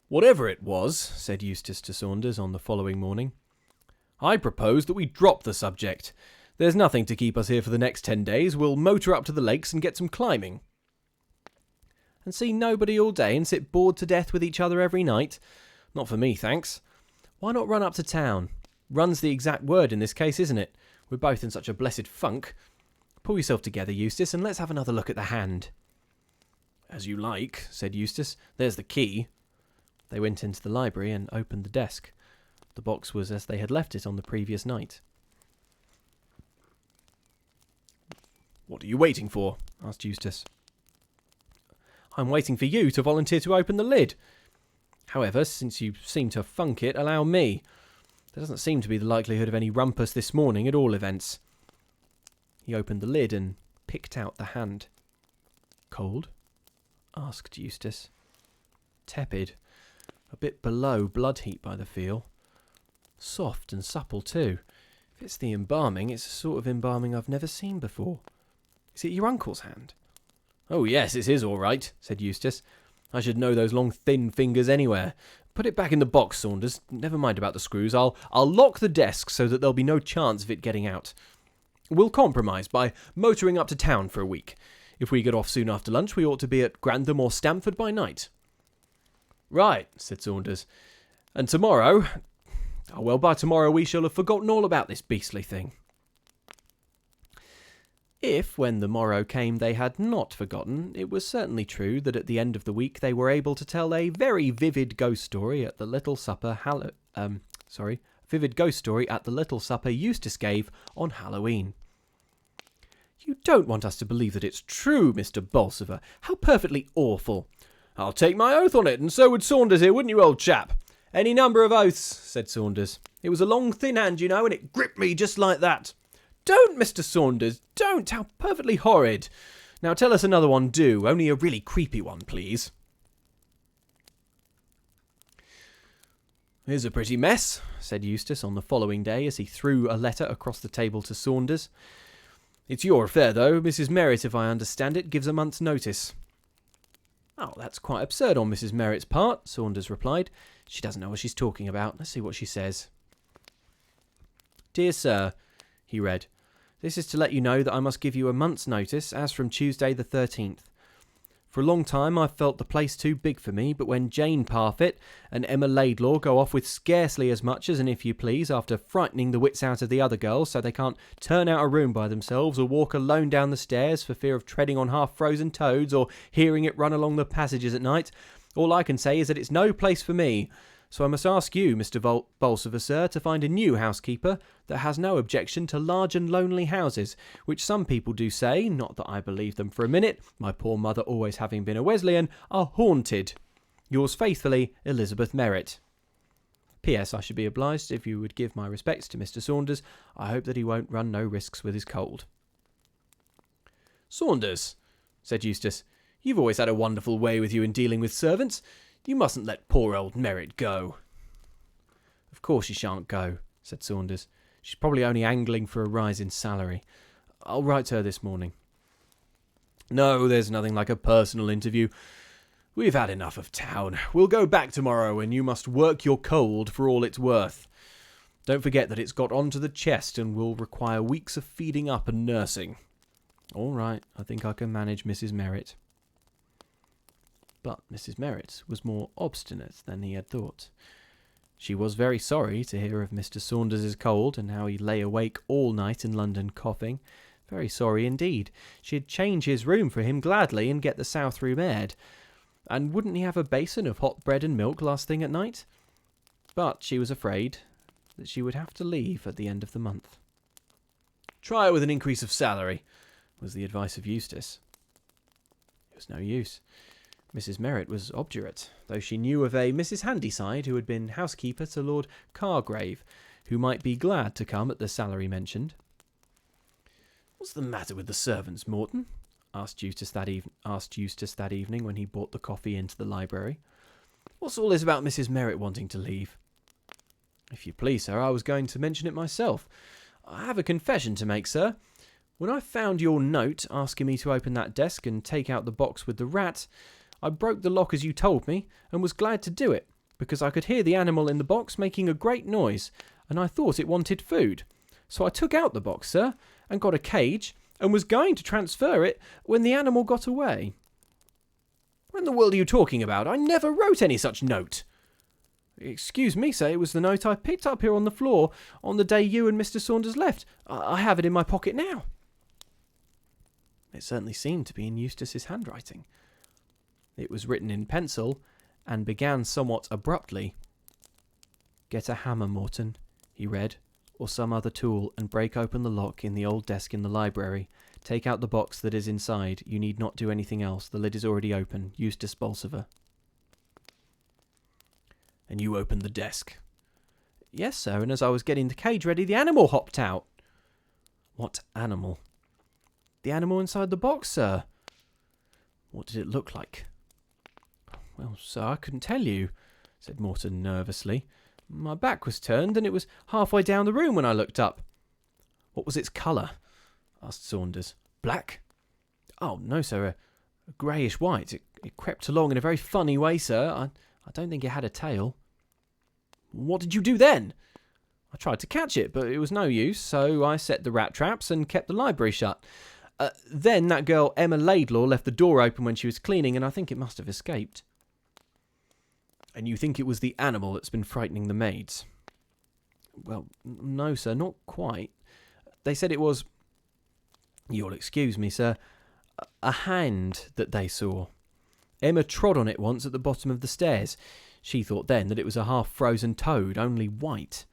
A: Whatever it was, said Eustace to Saunders on the following morning, I propose that we drop the subject. There's nothing to keep us here for the next 10 days. We'll motor up to the lakes and get some climbing. And see nobody all day and sit bored to death with each other every night? Not for me, thanks. Why not run up to town? Run's the exact word in this case, isn't it? We're both in such a blessed funk. Pull yourself together, Eustace, and let's have another look at the hand. As you like, said Eustace. There's the key. They went into the library and opened the desk. The box was as they had left it on the previous night. What are you waiting for? Asked Eustace. I'm waiting for you to volunteer to open the lid. However, since you seem to funk it, allow me. There doesn't seem to be the likelihood of any rumpus this morning, at all events." He opened the lid and picked out the hand. "Cold?" asked Eustace. "Tepid. A bit below blood heat by the feel. Soft and supple too. If it's the embalming, it's a sort of embalming I've never seen before. Is it your uncle's hand?" "Oh yes, it's his all right," said Eustace. "I should know those long thin fingers anywhere. Put it back in the box, Saunders. Never mind about the screws. I'll lock the desk so that there'll be no chance of it getting out. We'll compromise by motoring up to town for a week. If we get off soon after lunch, we ought to be at Grantham or Stamford by night." "Right," said Saunders. "And tomorrow? Oh, well, by tomorrow we shall have forgotten all about this beastly thing." If, when the morrow came, they had not forgotten, it was certainly true that at the end of the week they were able to tell a very vivid ghost story at the little supper Eustace gave on Halloween. "You don't want us to believe that it's true, Mr. Bolsover. How perfectly awful." "I'll take my oath on it, and so would Saunders here, wouldn't you, old chap?" "Any number of oaths," said Saunders. "It was a long, thin hand, you know, and it gripped me just like that." "Don't, Mr. Saunders, don't! How perfectly horrid! Now tell us another one, do. Only a really creepy one, please." "Here's a pretty mess," said Eustace on the following day as he threw a letter across the table to Saunders. "It's your affair, though. Mrs. Merritt, if I understand it, gives a month's notice." "Oh, that's quite absurd on Mrs. Merritt's part," Saunders replied. "She doesn't know what she's talking about. Let's see what she says." "Dear Sir," he read, "this is to let you know that I must give you a month's notice, as from Tuesday the 13th. For a long time I've felt the place too big for me, but when Jane Parfitt and Emma Laidlaw go off with scarcely as much as an if you please, after frightening the wits out of the other girls so they can't turn out a room by themselves or walk alone down the stairs for fear of treading on half-frozen toads or hearing it run along the passages at night, all I can say is that it's no place for me. So I must ask you, Mr. Bolsover, sir, to find a new housekeeper that has no objection to large and lonely houses, which some people do say, not that I believe them for a minute, my poor mother always having been a Wesleyan, are haunted. Yours faithfully, Elizabeth Merritt. P.S. I should be obliged if you would give my respects to Mr. Saunders. I hope that he won't run no risks with his cold." "Saunders," said Eustace, "you've always had a wonderful way with you in dealing with servants. You mustn't let poor old Merritt go." "Of course she shan't go," said Saunders. "She's probably only angling for a rise in salary. I'll write to her this morning." "No, there's nothing like a personal interview. We've had enough of town. We'll go back tomorrow, and you must work your cold for all it's worth. Don't forget that it's got onto the chest and will require weeks of feeding up and nursing." "All right, I think I can manage Mrs. Merritt." But Mrs. Merritt was more obstinate than he had thought. She was very sorry to hear of Mr. Saunders's cold and how he lay awake all night in London coughing. Very sorry indeed. She'd change his room for him gladly and get the south room aired. And wouldn't he have a basin of hot bread and milk last thing at night? But she was afraid that she would have to leave at the end of the month. "Try it with an increase of salary," was the advice of Eustace. It was no use. Mrs. Merritt was obdurate, though she knew of a Mrs. Handyside who had been housekeeper to Lord Cargrave, who might be glad to come at the salary mentioned. "What's the matter with the servants, Morton?" asked Eustace that evening when he brought the coffee into the library. "What's all this about Mrs. Merritt wanting to leave?" "If you please, sir, I was going to mention it myself. I have a confession to make, sir. When I found your note asking me to open that desk and take out the box with the rat, I broke the lock as you told me, and was glad to do it, because I could hear the animal in the box making a great noise, and I thought it wanted food. So I took out the box, sir, and got a cage, and was going to transfer it when the animal got away." "What in the world are you talking about? I never wrote any such note." "Excuse me, sir, it was the note I picked up here on the floor on the day you and Mr. Saunders left. I have it in my pocket now." It certainly seemed to be in Eustace's handwriting. It was written in pencil, and began somewhat abruptly. "Get a hammer, Morton," he read, "or some other tool, and break open the lock in the old desk in the library. Take out the box that is inside. You need not do anything else. The lid is already open. Eustace Bolsover. And you opened the desk. Yes, sir, and as I was getting the cage ready, the animal hopped out. What animal? The animal inside the box, sir. What did it look like? Well, sir, I couldn't tell you, said Morton nervously. My back was turned, and it was halfway down the room when I looked up. What was its colour? Asked Saunders. Black? Oh, no, sir, a greyish-white. It crept along in a very funny way, sir. I don't think it had a tail. What did you do then? I tried to catch it, but it was no use, so I set the rat traps and kept the library shut. Then that girl, Emma Laidlaw, left the door open when she was cleaning, and I think it must have escaped. And you think it was the animal that's been frightening the maids? Well, no, sir, not quite. They said it was, you'll excuse me, sir, a hand that they saw. Emma trod on it once at the bottom of the stairs. She thought then that it was a half-frozen toad, only white.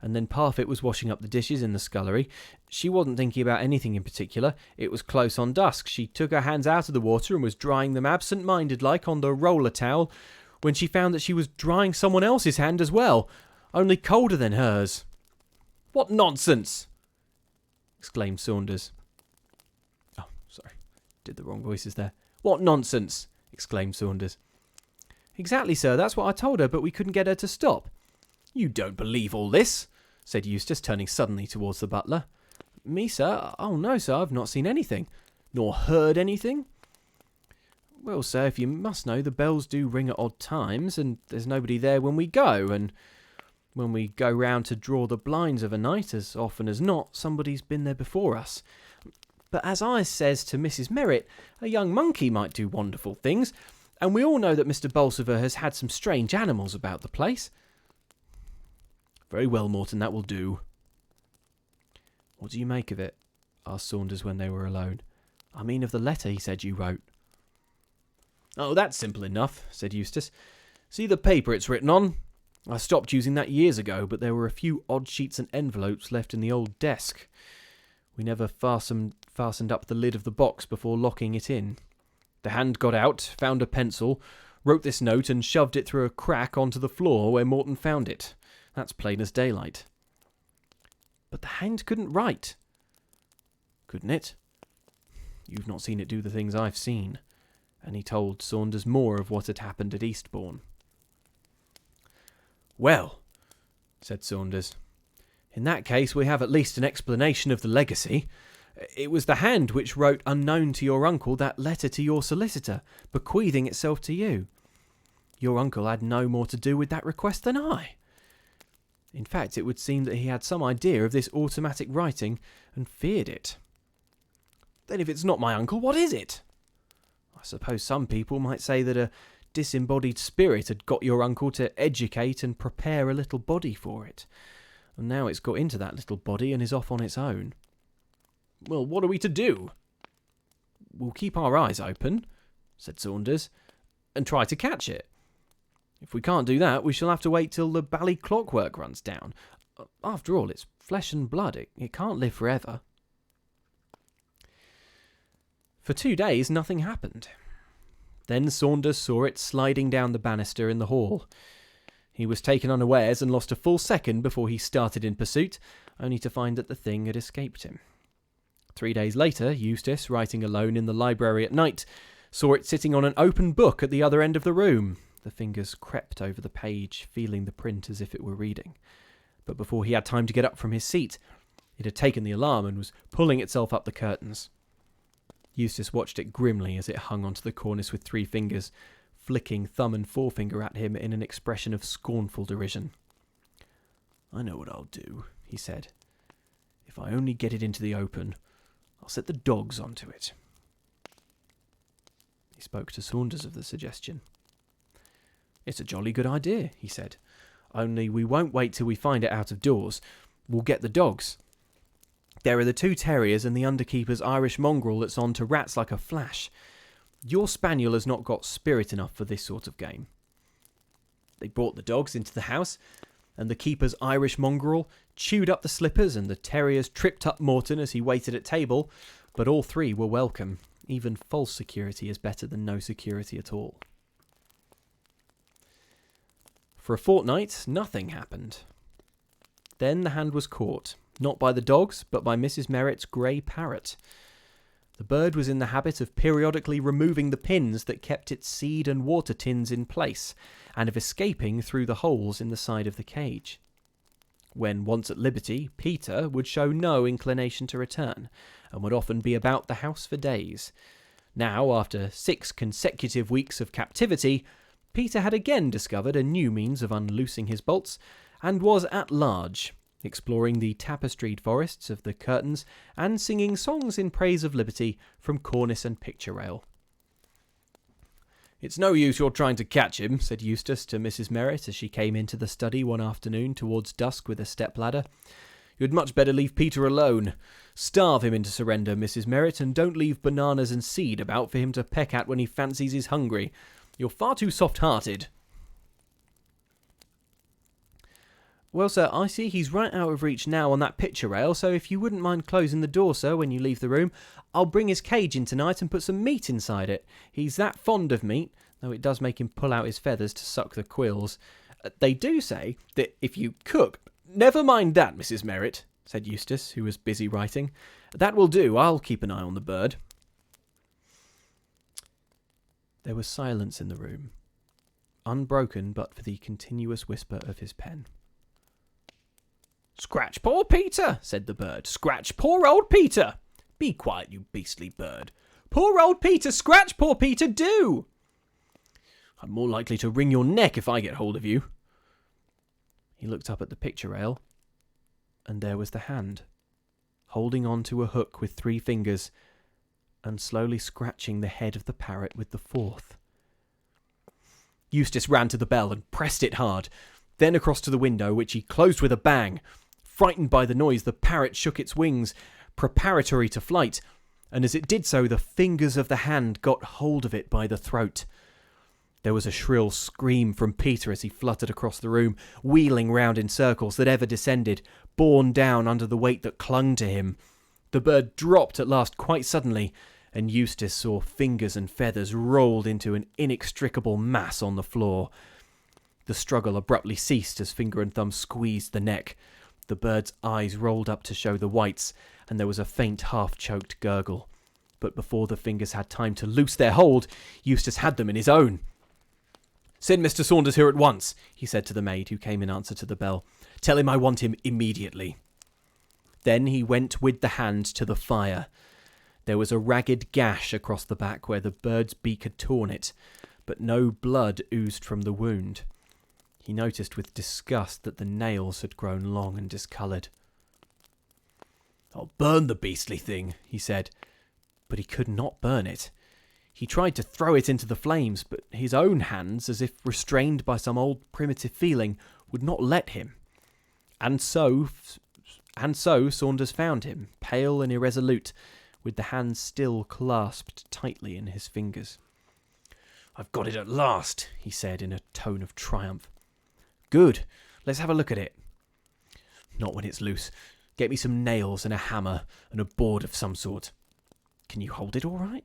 A: And then Parfit was washing up the dishes in the scullery. She wasn't thinking about anything in particular. It was close on dusk. She took her hands out of the water and was drying them absent-minded-like on the roller towel when she found that she was drying someone else's hand as well, only colder than hers. What nonsense! Exclaimed Saunders. Oh, sorry. Did the wrong voices there. What nonsense! Exclaimed Saunders. Exactly, sir. That's what I told her, but we couldn't get her to stop. You don't believe all this, said Eustace, turning suddenly towards the butler. Me, sir? Oh, no, sir. I've not seen anything. Nor heard anything? Well, sir, if you must know, the bells do ring at odd times, and there's nobody there when we go, and when we go round to draw the blinds of a night, as often as not, somebody's been there before us. But as I says to Mrs. Merritt, a young monkey might do wonderful things, and we all know that Mr. Bolsover has had some strange animals about the place. Very well, Morton, that will do. What do you make of it? Asked Saunders when they were alone. I mean of the letter he said you wrote. Oh, that's simple enough, said Eustace. See the paper it's written on? I stopped using that years ago, but there were a few odd sheets and envelopes left in the old desk. We never fastened up the lid of the box before locking it in. The hand got out, found a pencil, wrote this note and shoved it through a crack onto the floor where Morton found it. That's plain as daylight. But the hand couldn't write. Couldn't it? You've not seen it do the things I've seen. And he told Saunders more of what had happened at Eastbourne. Well, said Saunders, in that case we have at least an explanation of the legacy. It was the hand which wrote unknown to your uncle that letter to your solicitor, bequeathing itself to you. Your uncle had no more to do with that request than I. In fact, it would seem that he had some idea of this automatic writing and feared it. Then if it's not my uncle, what is it? I suppose some people might say that a disembodied spirit had got your uncle to educate and prepare a little body for it. And now it's got into that little body and is off on its own. Well, what are we to do? We'll keep our eyes open, said Saunders, and try to catch it. If we can't do that, we shall have to wait till the bally clockwork runs down. After all, it's flesh and blood. It can't live forever. For 2 days, nothing happened. Then Saunders saw it sliding down the banister in the hall. He was taken unawares and lost a full second before he started in pursuit, only to find that the thing had escaped him. 3 days later, Eustace, writing alone in the library at night, saw it sitting on an open book at the other end of the room. The fingers crept over the page, feeling the print as if it were reading. But before he had time to get up from his seat, it had taken the alarm and was pulling itself up the curtains. Eustace watched it grimly as it hung onto the cornice with 3 fingers, flicking thumb and forefinger at him in an expression of scornful derision. I know what I'll do, he said. If I only get it into the open, I'll set the dogs onto it. He spoke to Saunders of the suggestion. It's a jolly good idea, he said. Only we won't wait till we find it out of doors. We'll get the dogs. There are the 2 terriers and the underkeeper's Irish mongrel that's on to rats like a flash. Your spaniel has not got spirit enough for this sort of game. They brought the dogs into the house, and the keeper's Irish mongrel chewed up the slippers, and the terriers tripped up Morton as he waited at table, but all three were welcome. Even false security is better than no security at all. For a fortnight, nothing happened. Then the hand was caught, not by the dogs, but by Mrs. Merritt's grey parrot. The bird was in the habit of periodically removing the pins that kept its seed and water tins in place, and of escaping through the holes in the side of the cage. When once at liberty, Peter would show no inclination to return, and would often be about the house for days. Now, after 6 consecutive weeks of captivity, Peter had again discovered a new means of unloosing his bolts, and was at large, exploring the tapestried forests of the curtains and singing songs in praise of liberty from cornice and picture rail. "It's no use your trying to catch him," said Eustace to Mrs. Merritt as she came into the study one afternoon towards dusk with a step-ladder. "You'd much better leave Peter alone. Starve him into surrender, Mrs. Merritt, and don't leave bananas and seed about for him to peck at when he fancies he's hungry. You're far too soft-hearted." "Well, sir, I see he's right out of reach now on that picture rail, so if you wouldn't mind closing the door, sir, when you leave the room, I'll bring his cage in tonight and put some meat inside it. He's that fond of meat, though it does make him pull out his feathers to suck the quills. They do say that if you cook—" "Never mind that, Mrs. Merritt," said Eustace, who was busy writing. "That will do. I'll keep an eye on the bird." There was silence in the room, unbroken but for the continuous whisper of his pen. "Scratch poor Peter," said the bird. "Scratch poor old Peter. Be quiet, you beastly bird. Poor old Peter, scratch poor Peter, do. I'm more likely to wring your neck if I get hold of you." He looked up at the picture rail, and there was the hand, holding on to a hook with 3 fingers, and slowly scratching the head of the parrot with the 4th. Eustace ran to the bell and pressed it hard, then across to the window, which he closed with a bang. Frightened by the noise, the parrot shook its wings, preparatory to flight, and as it did so, the fingers of the hand got hold of it by the throat. There was a shrill scream from Peter as he fluttered across the room, wheeling round in circles that ever descended, borne down under the weight that clung to him. The bird dropped at last quite suddenly, and Eustace saw fingers and feathers rolled into an inextricable mass on the floor. The struggle abruptly ceased as finger and thumb squeezed the neck. The bird's eyes rolled up to show the whites, and there was a faint half-choked gurgle. But before the fingers had time to loose their hold, Eustace had them in his own. "Send Mr. Saunders here at once," he said to the maid who came in answer to the bell. "Tell him I want him immediately." Then he went with the hand to the fire. There was a ragged gash across the back where the bird's beak had torn it, but no blood oozed from the wound. He noticed with disgust that the nails had grown long and discoloured. "I'll burn the beastly thing," he said, but he could not burn it. He tried to throw it into the flames, but his own hands, as if restrained by some old primitive feeling, would not let him. And so Saunders found him, pale and irresolute, with the hand still clasped tightly in his fingers. "I've got it at last," he said in a tone of triumph. "Good. Let's have a look at it." "Not when it's loose. Get me some nails and a hammer and a board of some sort." "Can you hold it all right?"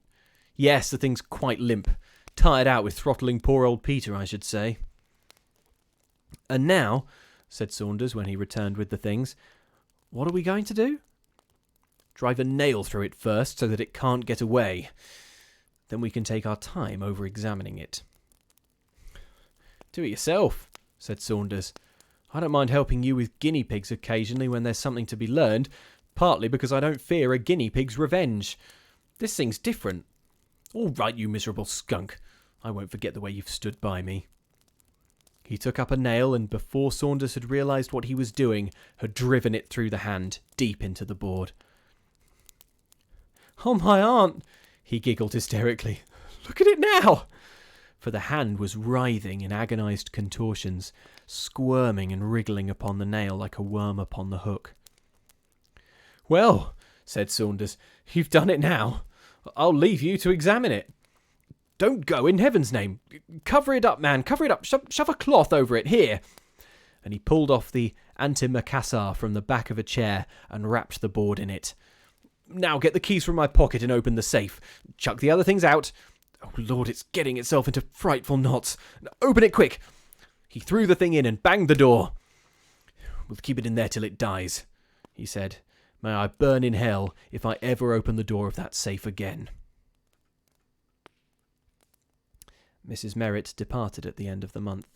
A: "Yes, the thing's quite limp. Tired out with throttling poor old Peter, I should say." "And now," said Saunders when he returned with the things, "what are we going to do?" "Drive a nail through it first so that it can't get away. Then we can take our time over examining it." "Do it yourself," said Saunders. "I don't mind helping you with guinea pigs occasionally when there's something to be learned, partly because I don't fear a guinea pig's revenge. This thing's different. All right, you miserable skunk. I won't forget the way you've stood by me." He took up a nail, and before Saunders had realised what he was doing, had driven it through the hand, deep into the board. "Oh, my aunt!" he giggled hysterically. "Look at it now!" For the hand was writhing in agonised contortions, squirming and wriggling upon the nail like a worm upon the hook. "Well," said Saunders, "you've done it now. I'll leave you to examine it. Don't go, in heaven's name. Cover it up, man, cover it up. Shove a cloth over it, here." And he pulled off the antimacassar from the back of a chair and wrapped the board in it. Now get the keys from my pocket and open the safe. Chuck the other things out. Oh, Lord, it's getting itself into frightful knots. Open it quick. He threw the thing in and banged the door. We'll keep it in there till it dies, he said. May I burn in hell if I ever open the door of that safe again. Mrs. Merritt departed at the end of the month.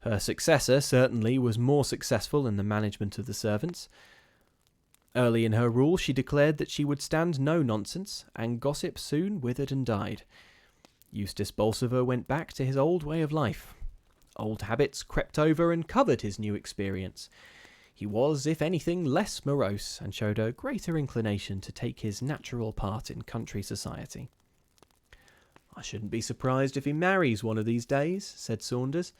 A: Her successor certainly was more successful in the management of the servants. Early in her rule, she declared that she would stand no nonsense, and gossip soon withered and died. Eustace Bolsover went back to his old way of life. Old habits crept over and covered his new experience. He was, if anything, less morose, and showed a greater inclination to take his natural part in country society. I shouldn't be surprised if he marries one of these days, said Saunders.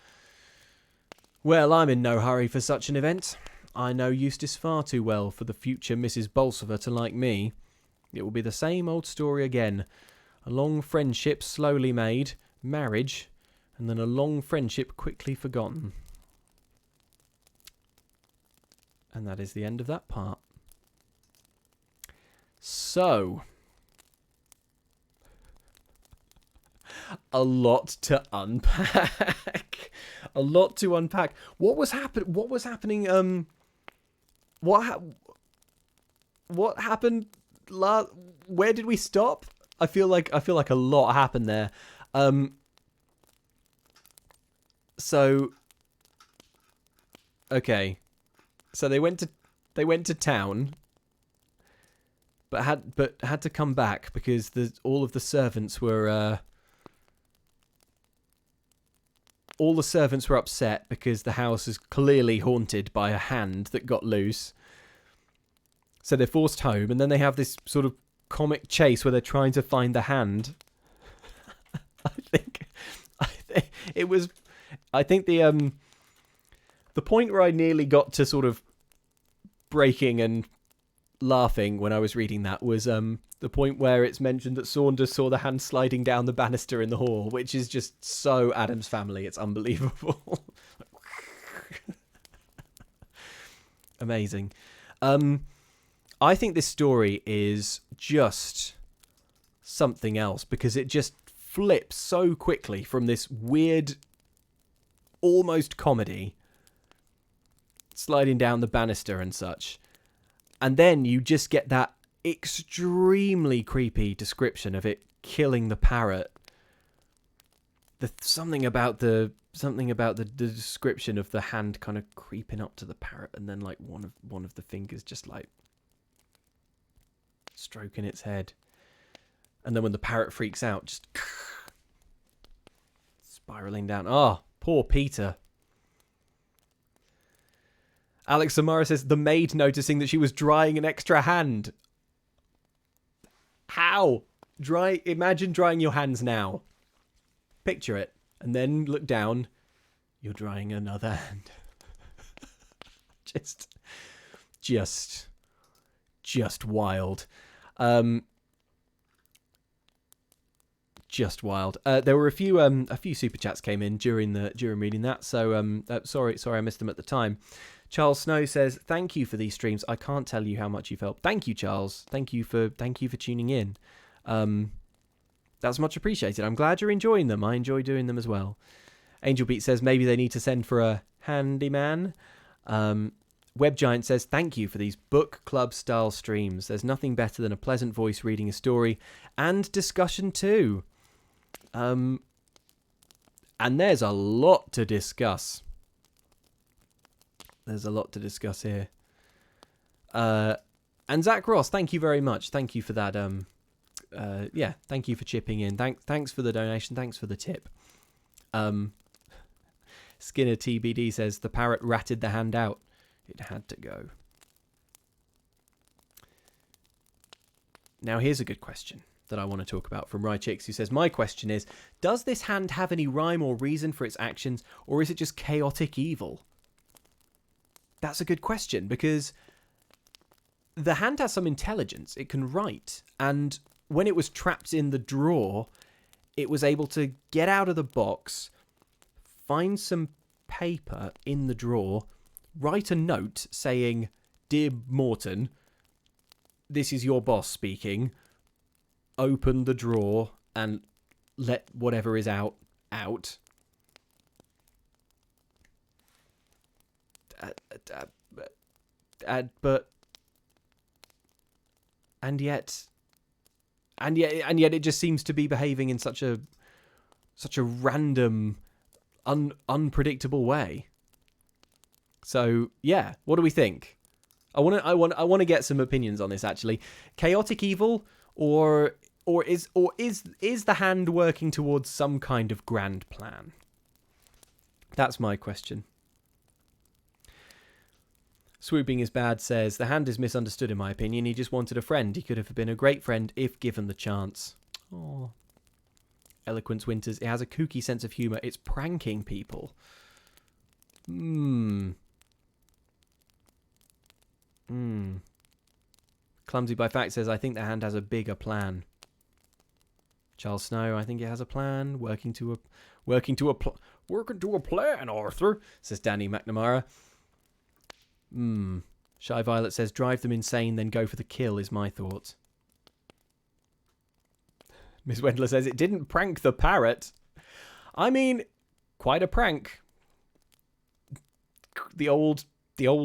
A: Well, I'm in no hurry for such an event. I know Eustace far too well for the future Mrs. Bolsover to like me. It will be the same old story again. A long friendship slowly made, marriage, and then a long friendship quickly forgotten. And that is the end of that part. So, a lot to unpack. A lot to unpack. What was happening? What happened? Where did we stop? I feel like a lot happened there. So, okay. So they went to town, but had to come back because all of the servants were upset because the house is clearly haunted by a hand that got loose. So they're forced home, and then they have this sort of comic chase where they're trying to find the hand. I think the point where I nearly got to sort of breaking and laughing when I was reading that was the point where it's mentioned that Saunders saw the hand sliding down the banister in the hall, which is just so Addams Family. It's unbelievable. Amazing. I think this story is just something else because it just flips so quickly from this weird, almost comedy, sliding down the banister and such. And then you just get that extremely creepy description of it killing the parrot. Something about the description of the hand kind of creeping up to the parrot, and then like one of the fingers just like stroking its head. And then when the parrot freaks out, just spiraling down. Oh, poor Peter. Alex Samara says, the maid noticing that she was drying an extra hand. How? Imagine drying your hands now. Picture it. And then look down. You're drying another hand. Just wild. Just wild. There were a few super chats came in during reading that. So sorry I missed them at the time. Charles Snow says, thank you for these streams. I can't tell you how much you've helped. Thank you, Charles. Thank you for tuning in. That's much appreciated. I'm glad you're enjoying them. I enjoy doing them as well. Angel Beat says, maybe they need to send for a handyman. Web Giant says, thank you for these book club style streams. There's nothing better than a pleasant voice reading a story and discussion too. And there's a lot to discuss. There's a lot to discuss here. And Zach Ross, thank you very much. Thank you for that. Thank you for chipping in. Thanks for the donation. Thanks for the tip. Skinner TBD says, the parrot ratted the hand out. It had to go. Now here's a good question that I want to talk about from Rychicks, who says, my question is, does this hand have any rhyme or reason for its actions, or is it just chaotic evil? That's a good question, because the hand has some intelligence. It can write, and when it was trapped in the drawer, it was able to get out of the box, find some paper in the drawer, write a note saying, Dear Morton, this is your boss speaking. Open the drawer and let whatever is out. But and yet it just seems to be behaving in such a random, unpredictable way. So yeah, what do we think? I want to get some opinions on this actually. Chaotic evil, or is the hand working towards some kind of grand plan? That's my question. Swooping is bad says, the hand is misunderstood in my opinion. He just wanted a friend. He could have been a great friend if given the chance. Oh. Eloquence Winters, it has a kooky sense of humour. It's pranking people. Clumsy by Fact says, I think the hand has a bigger plan. Charles Snow, I think it has a plan. Working to a plan, Arthur, says Danny McNamara. Shy Violet says, drive them insane, then go for the kill, is my thought. Miss Wendler says, it didn't prank the parrot. I mean, quite a prank. The old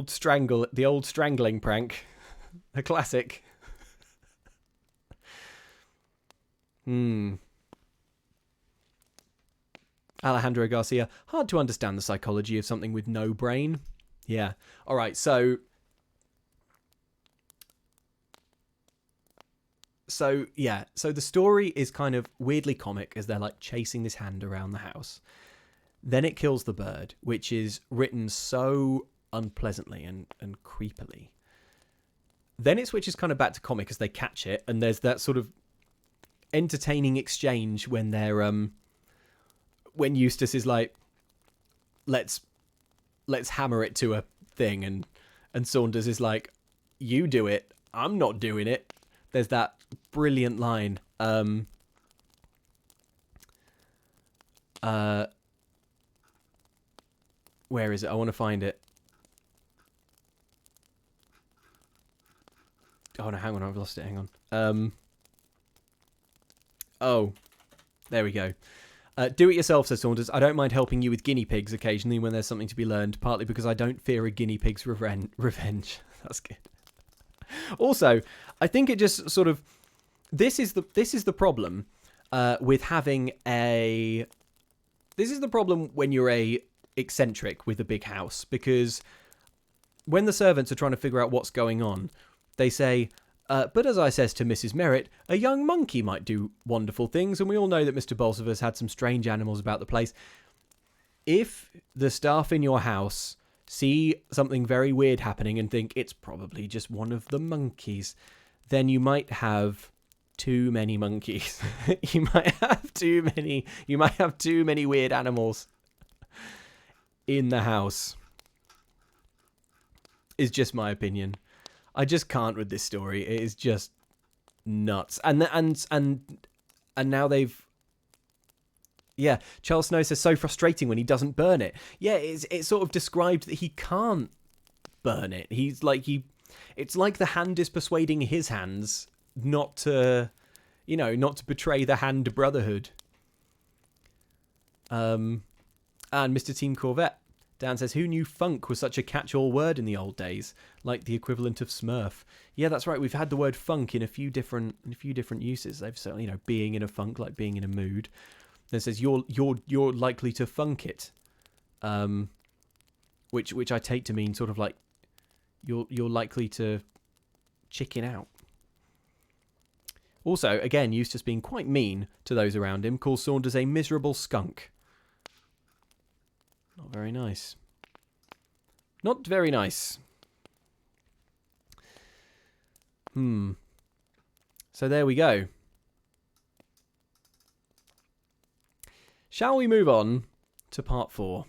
A: strangling prank. A classic. Alejandro Garcia, hard to understand the psychology of something with no brain. Yeah. All right. So yeah. So the story is kind of weirdly comic as they're like chasing this hand around the house. Then it kills the bird, which is written so unpleasantly and creepily. Then it switches kind of back to comic as they catch it, and there's that sort of entertaining exchange when they're when Eustace is like, let's hammer it to a thing, and Saunders is like, you do it, I'm not doing it. There's that brilliant line. Where is it? I want to find it. Oh no, hang on, I've lost it. Hang on. Oh, there we go. Do it yourself, says Saunders. I don't mind helping you with guinea pigs occasionally when there's something to be learned, partly because I don't fear a guinea pig's revenge. That's good. Also, I think it just sort of this is the problem with having a. This is the problem when you're a eccentric with a big house, because when the servants are trying to figure out what's going on, they say, but as I says to Mrs. Merritt, a young monkey might do wonderful things, and we all know that Mr. Bolsover's had some strange animals about the place. If the staff in your house see something very weird happening and think it's probably just one of the monkeys, then you might have too many monkeys. You might have too many weird animals in the house. Is just my opinion. I just can't with this story. It is just nuts. And now they've. Yeah, Charles Snow says so frustrating when he doesn't burn it. Yeah, it's sort of described that he can't burn it. He's like it's like the hand is persuading his hands not to betray the hand brotherhood. And Mr. Team Corvette, Dan says, who knew funk was such a catch-all word in the old days, like the equivalent of Smurf? Yeah, that's right. We've had the word funk in a few different uses. They've certainly, being in a funk, like being in a mood. Then it says you're likely to funk it, which I take to mean sort of like you're likely to chicken out. Also, again, Eustace being quite mean to those around him, calls Saunders a miserable skunk. Not very nice. Not very nice. So there we go. Shall we move on to part 4?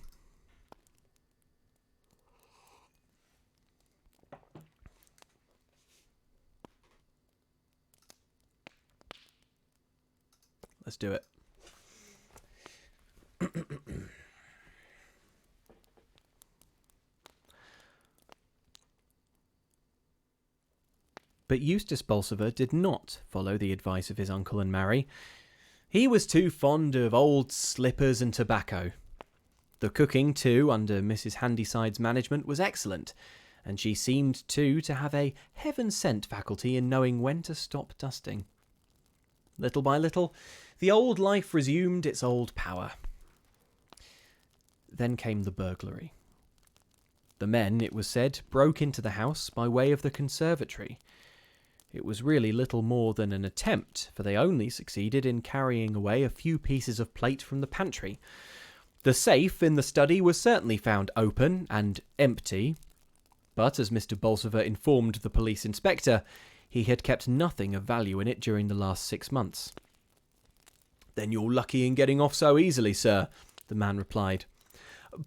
A: Let's do it. But Eustace Bolsover did not follow the advice of his uncle and Mary. He was too fond of old slippers and tobacco. The cooking, too, under Mrs. Handyside's management was excellent, and she seemed, too, to have a heaven-sent faculty in knowing when to stop dusting. Little by little, the old life resumed its old power. Then came the burglary. The men, it was said, broke into the house by way of the conservatory. It was really little more than an attempt, for they only succeeded in carrying away a few pieces of plate from the pantry. The safe in the study was certainly found open and empty, but as Mr. Bolsover informed the police inspector, he had kept nothing of value in it during the last 6 months. "Then you're lucky in getting off so easily, sir," the man replied.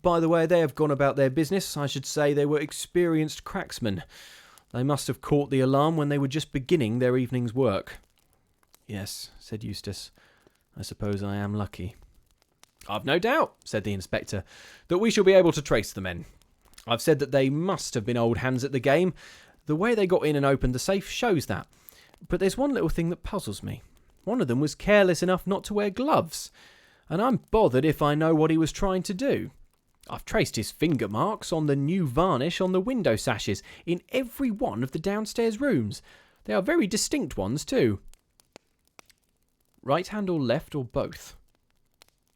A: "By the way they have gone about their business, I should say they were experienced cracksmen. They must have caught the alarm when they were just beginning their evening's work." "Yes," said Eustace. "I suppose I am lucky." "I've no doubt," said the inspector, "that we shall be able to trace the men. I've said that they must have been old hands at the game. The way they got in and opened the safe shows that. But there's one little thing that puzzles me. One of them was careless enough not to wear gloves, and I'm bothered if I know what he was trying to do. I've traced his finger marks on the new varnish on the window sashes in every one of the downstairs rooms. They are very distinct ones, too." "Right hand or left or both?"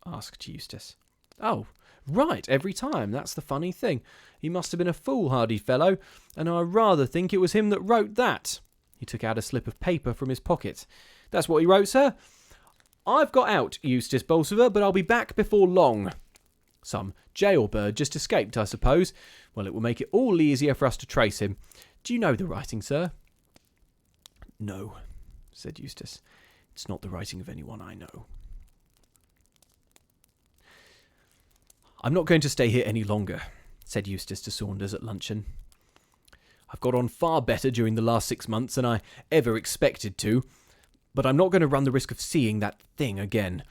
A: asked Eustace. "Oh, right, every time. That's the funny thing. He must have been a foolhardy fellow, and I rather think it was him that wrote that." He took out a slip of paper from his pocket. "That's what he wrote, sir. 'I've got out, Eustace Bolsover, but I'll be back before long.' Some jailbird just escaped, I suppose. Well, it will make it all easier for us to trace him. Do you know the writing, sir?" "No," said Eustace. "It's not the writing of anyone I know." "I'm not going to stay here any longer," said Eustace to Saunders at luncheon. "I've got on far better during the last 6 months than I ever expected to, but I'm not going to run the risk of seeing that thing again.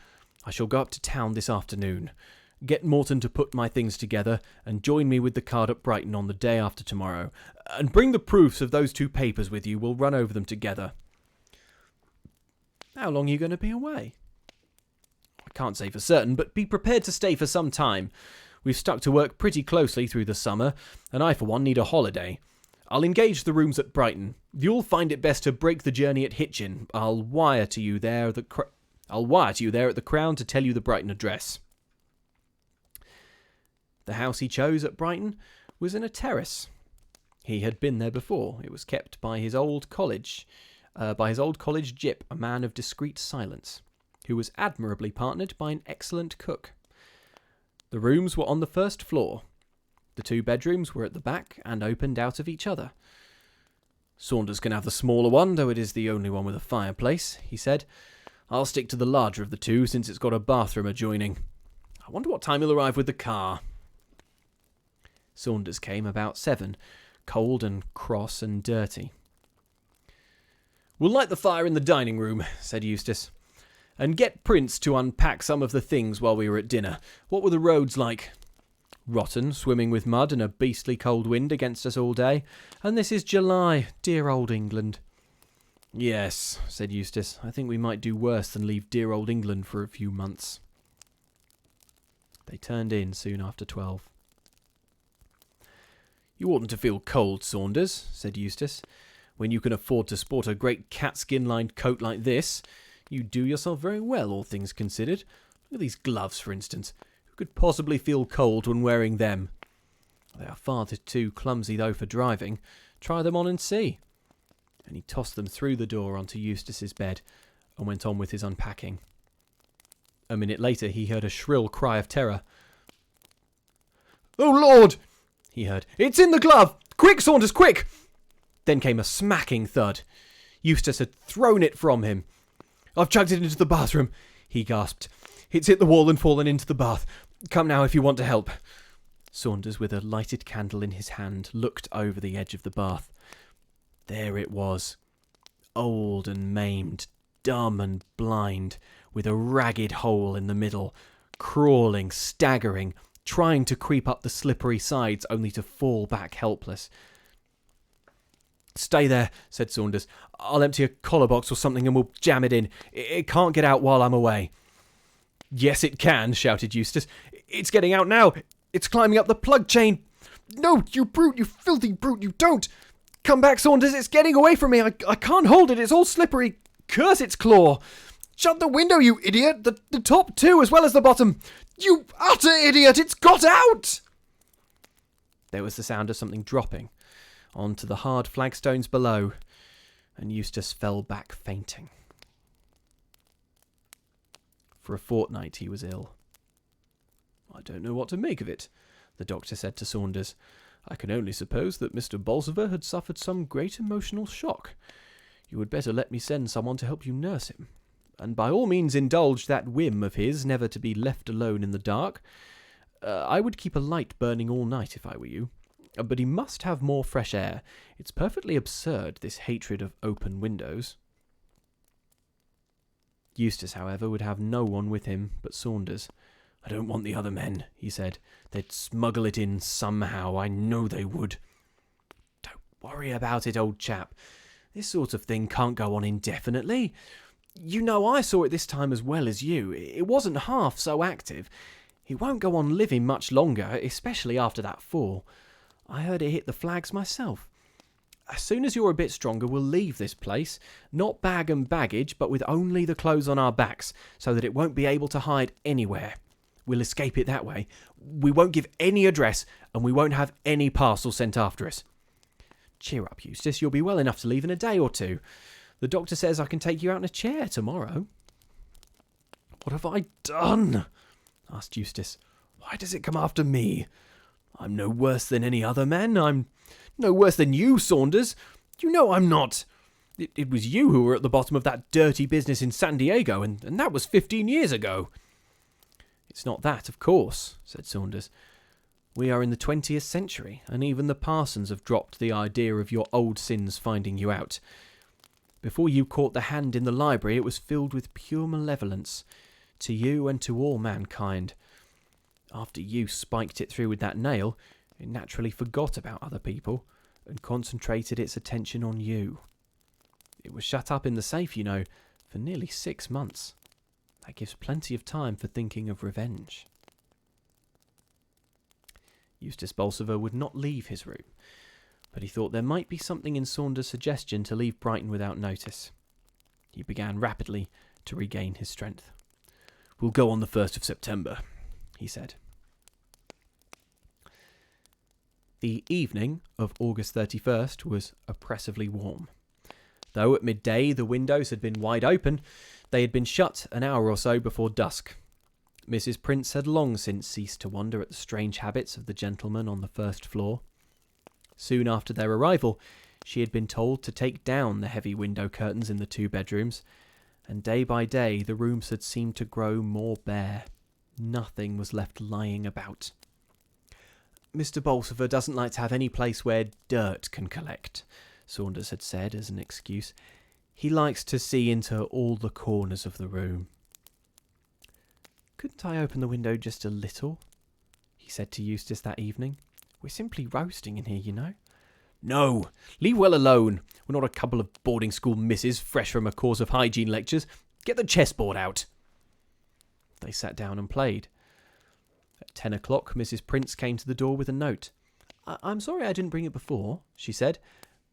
A: I shall go up to town this afternoon. Get Morton to put my things together and join me with the card at Brighton on the day after tomorrow. And bring the proofs of those 2 papers with you. We'll run over them together." "How long are you going to be away?" "I can't say for certain, but be prepared to stay for some time. We've stuck to work pretty closely through the summer, and I for one need a holiday. I'll engage the rooms at Brighton. You'll find it best to break the journey at Hitchin. I'll wire to you there at the Crown to tell you the Brighton address." The house he chose at Brighton was in a terrace. He had been there before. It was kept by his old college gyp, a man of discreet silence, who was admirably partnered by an excellent cook. The rooms were on the first floor. The 2 bedrooms were at the back and opened out of each other. "Saunders can have the smaller one, though it is the only one with a fireplace," he said. "I'll stick to the larger of the 2 since it's got a bathroom adjoining. I wonder what time he'll arrive with the car." Saunders came about 7, cold and cross and dirty. "We'll light the fire in the dining room," said Eustace, "and get Prince to unpack some of the things while we were at dinner. What were the roads like?" "Rotten, swimming with mud and a beastly cold wind against us all day. And this is July, dear old England." "Yes," said Eustace, "I think we might do worse than leave dear old England for a few months." They turned in soon after 12. "You oughtn't to feel cold, Saunders," said Eustace, "when you can afford to sport a great catskin-lined coat like this. You do yourself very well, all things considered. Look at these gloves, for instance. Who could possibly feel cold when wearing them? They are far too clumsy, though, for driving. Try them on and see." And he tossed them through the door onto Eustace's bed and went on with his unpacking. A minute later he heard a shrill cry of terror. "Oh, Lord!" he heard. "It's in the glove! Quick, Saunders, quick!" Then came a smacking thud. Eustace had thrown it from him. "I've chucked it into the bathroom," he gasped. "It's hit the wall and fallen into the bath. Come now if you want to help." Saunders, with a lighted candle in his hand, looked over the edge of the bath. There it was, old and maimed, dumb and blind, with a ragged hole in the middle, crawling, staggering, trying to creep up the slippery sides only to fall back helpless. Stay there, said Saunders. I'll empty a collar box or something and we'll jam it in. It can't get out while I'm away. Yes, it can, shouted Eustace. It's getting out now. It's climbing up the plug chain. No, you brute, you filthy brute, you don't. Come back, Saunders, it's getting away from me. I can't hold it, it's all slippery. Curse its claw. Shut the window, you idiot. The top too, as well as the bottom. You utter idiot, it's got out. There was the sound of something dropping onto the hard flagstones below, and Eustace fell back fainting. For a fortnight he was ill. I don't know what to make of it, the doctor said to Saunders. I can only suppose that Mr. Bolsover had suffered some great emotional shock. You had better let me send someone to help you nurse him. And by all means indulge that whim of his never to be left alone in the dark. I would keep a light burning all night if I were you. But he must have more fresh air. It's perfectly absurd, this hatred of open windows. Eustace, however, would have no one with him but Saunders. I don't want the other men, he said. They'd smuggle it in somehow, I know they would. Don't worry about it, old chap. This sort of thing can't go on indefinitely. You know, I saw it this time as well as you. It wasn't half so active. It won't go on living much longer, especially after that fall. I heard it hit the flags myself. As soon as you're a bit stronger, we'll leave this place. Not bag and baggage, but with only the clothes on our backs, so that it won't be able to hide anywhere. We'll escape it that way. We won't give any address, and we won't have any parcel sent after us. Cheer up, Eustace. You'll be well enough to leave in a day or two. The doctor says I can take you out in a chair tomorrow. What have I done? Asked Eustace. Why does it come after me? I'm no worse than any other man. I'm no worse than you, Saunders. You know I'm not. It was you who were at the bottom of that dirty business in San Diego, and that was 15 years ago. It's not that, of course, said Saunders. We are in the 20th century, and even the parsons have dropped the idea of your old sins finding you out. Before you caught the hand in the library, it was filled with pure malevolence, to you and to all mankind. After you spiked it through with that nail, it naturally forgot about other people and concentrated its attention on you. It was shut up in the safe, you know, for nearly 6 months. That gives plenty of time for thinking of revenge. Eustace Bolsover would not leave his room, but he thought there might be something in Saunders' suggestion to leave Brighton without notice. He began rapidly to regain his strength. We'll go on the 1st of September, he said. The evening of August 31st was oppressively warm. Though at midday the windows had been wide open, they had been shut an hour or so before dusk. Mrs. Prince had long since ceased to wonder at the strange habits of the gentleman on the first floor. Soon after their arrival, she had been told to take down the heavy window curtains in the 2 bedrooms, and day by day the rooms had seemed to grow more bare. Nothing was left lying about. Mr. Bolsover doesn't like to have any place where dirt can collect, Saunders had said as an excuse. He likes to see into all the corners of the room. Couldn't I open the window just a little? He said to Eustace that evening. We're simply roasting in here, you know. No, leave well alone. We're not a couple of boarding school misses fresh from a course of hygiene lectures. Get the chessboard out. They sat down and played. At 10 o'clock, Mrs. Prince came to the door with a note. I'm sorry I didn't bring it before, she said,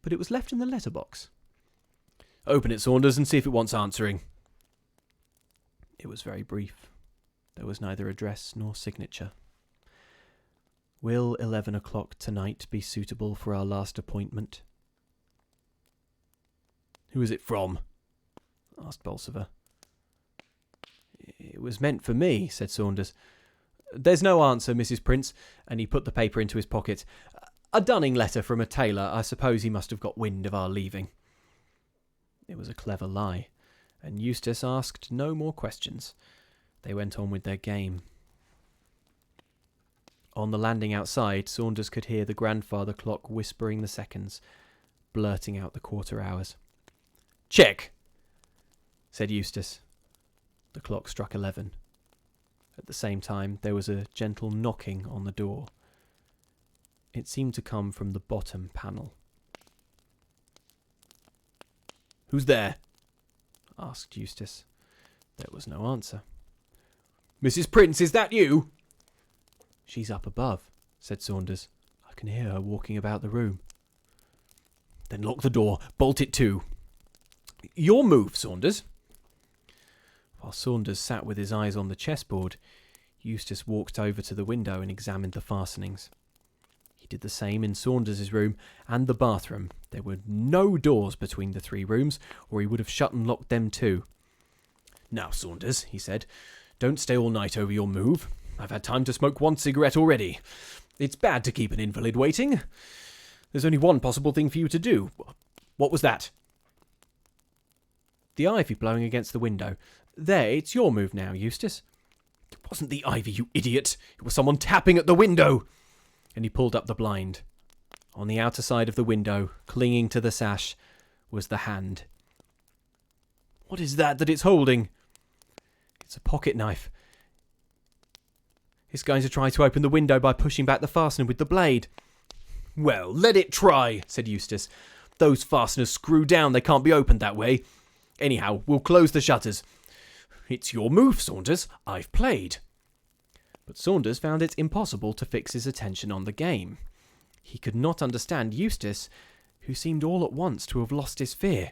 A: but it was left in the letterbox. Open it, Saunders, and see if it wants answering. It was very brief. There was neither address nor signature. Will 11 o'clock tonight be suitable for our last appointment? Who is it from? Asked Bolsover. It was meant for me, said Saunders. There's no answer, Mrs. Prince, and he put the paper into his pocket. A dunning letter from a tailor. I suppose he must have got wind of our leaving. It was a clever lie, and Eustace asked no more questions. They went on with their game. On the landing outside, Saunders could hear the grandfather clock whispering the seconds, blurting out the quarter hours. Check, said Eustace. The clock struck 11. At the same time, there was a gentle knocking on the door. It seemed to come from the bottom panel. Who's there? Asked Eustace. There was no answer. Mrs. Prince, is that you? She's up above, said Saunders. I can hear her walking about the room. Then lock the door, bolt it to. Your move, Saunders. While Saunders sat with his eyes on the chessboard, Eustace walked over to the window and examined the fastenings. He did the same in Saunders's room and the bathroom. There were no doors between the 3 rooms, or he would have shut and locked them too. Now, Saunders, he said, don't stay all night over your move. I've had time to smoke 1 cigarette already. It's bad to keep an invalid waiting. There's only one possible thing for you to do. What was that? The ivy blowing against the window. There, it's your move now, Eustace. It wasn't the ivy, you idiot. It was someone tapping at the window. And he pulled up the blind. On the outer side of the window, clinging to the sash, was the hand. What is that it's holding? It's a pocket knife. It's going to try to open the window by pushing back the fastener with the blade. Well, let it try, said Eustace. Those fasteners screw down, they can't be opened that way. Anyhow, we'll close the shutters. It's your move, Saunders. I've played. But Saunders found it impossible to fix his attention on the game. He could not understand Eustace, who seemed all at once to have lost his fear.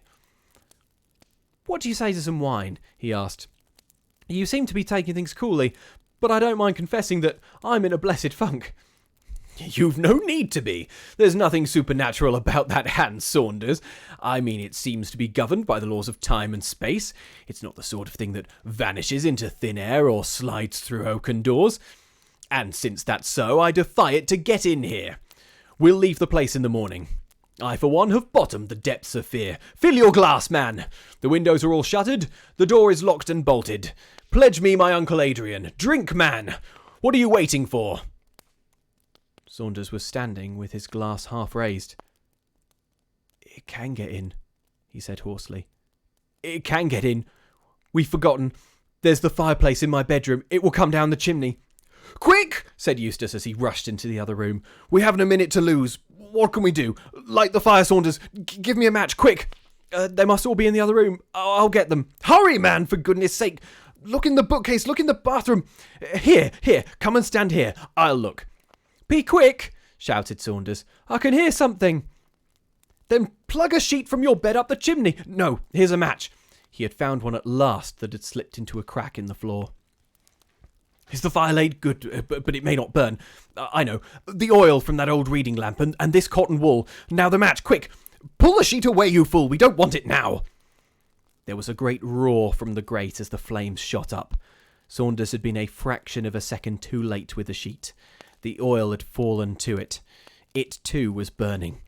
A: What do you say to some wine? He asked. You seem to be taking things coolly, but I don't mind confessing that I'm in a blessed funk. You've no need to be. There's nothing supernatural about that hand, Saunders. I mean, it seems to be governed by the laws of time and space. It's not the sort of thing that vanishes into thin air or slides through oaken doors. And since that's so, I defy it to get in here. We'll leave the place in the morning. I, for one, have bottomed the depths of fear. Fill your glass, man. The windows are all shuttered. The door is locked and bolted. Pledge me my Uncle Adrian. Drink, man. What are you waiting for? Saunders was standing with his glass half raised. It can get in, he said hoarsely. It can get in. We've forgotten. There's the fireplace in my bedroom. It will come down the chimney. Quick, said Eustace as he rushed into the other room. We haven't a minute to lose. What can we do? Light the fire, Saunders. Give me a match, quick. They must all be in the other room. I'll get them. Hurry, man, for goodness sake. Look in the bookcase. Look in the bathroom. Here. Come and stand here. I'll look. Be quick, shouted Saunders. I can hear something. Then plug a sheet from your bed up the chimney. No, here's a match. He had found one at last that had slipped into a crack in the floor. Is the fire laid? Good, but it may not burn. I know. The oil from that old reading lamp and this cotton wool. Now the match, quick. Pull the sheet away, you fool. We don't want it now. There was a great roar from the grate as the flames shot up. Saunders had been a fraction of a second too late with the sheet. The oil had fallen to it. It, too, was burning.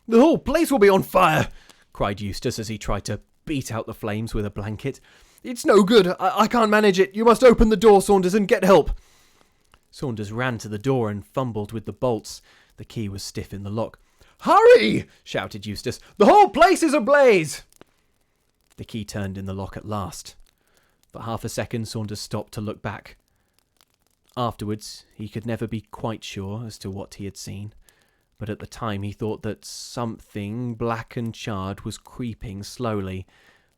A: The whole place will be on fire, cried Eustace as he tried to beat out the flames with a blanket. It's no good. I can't manage it. You must open the door, Saunders, and get help. Saunders ran to the door and fumbled with the bolts. The key was stiff in the lock. Hurry! Shouted Eustace. The whole place is ablaze! The key turned in the lock at last. For half a second, Saunders stopped to look back. Afterwards, he could never be quite sure as to what he had seen, but at the time he thought that something black and charred was creeping slowly,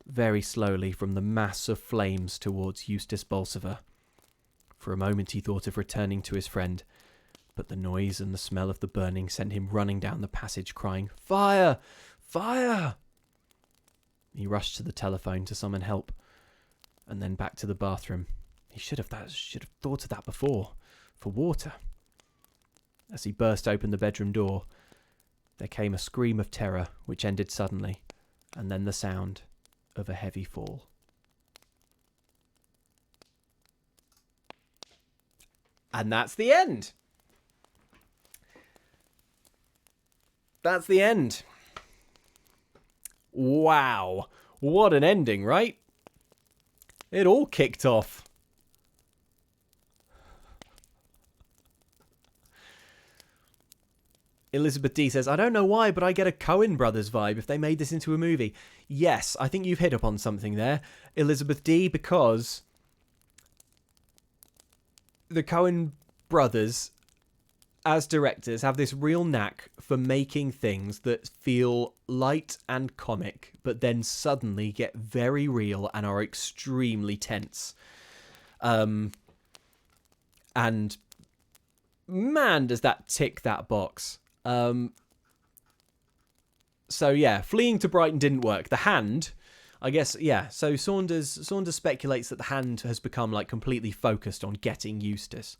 A: very slowly, from the mass of flames towards Eustace Bolsover. For a moment he thought of returning to his friend, but the noise and the smell of the burning sent him running down the passage, crying, Fire! Fire! He rushed to the telephone to summon help, and then back to the bathroom. He should have thought of that before, for water. As he burst open the bedroom door, there came a scream of terror, which ended suddenly, and then the sound of a heavy fall. And that's the end. That's the end. Wow. What an ending, right? It all kicked off. Elizabeth D says, I don't know why, but I get a Coen Brothers vibe if they made this into a movie. Yes, I think you've hit upon something there, Elizabeth D, because the Coen Brothers as directors, have this real knack for making things that feel light and comic, but then suddenly get very real and are extremely tense. And man, does that tick that box. So yeah, fleeing to Brighton didn't work. The Hand, I guess, yeah. So Saunders speculates that the Hand has become like completely focused on getting Eustace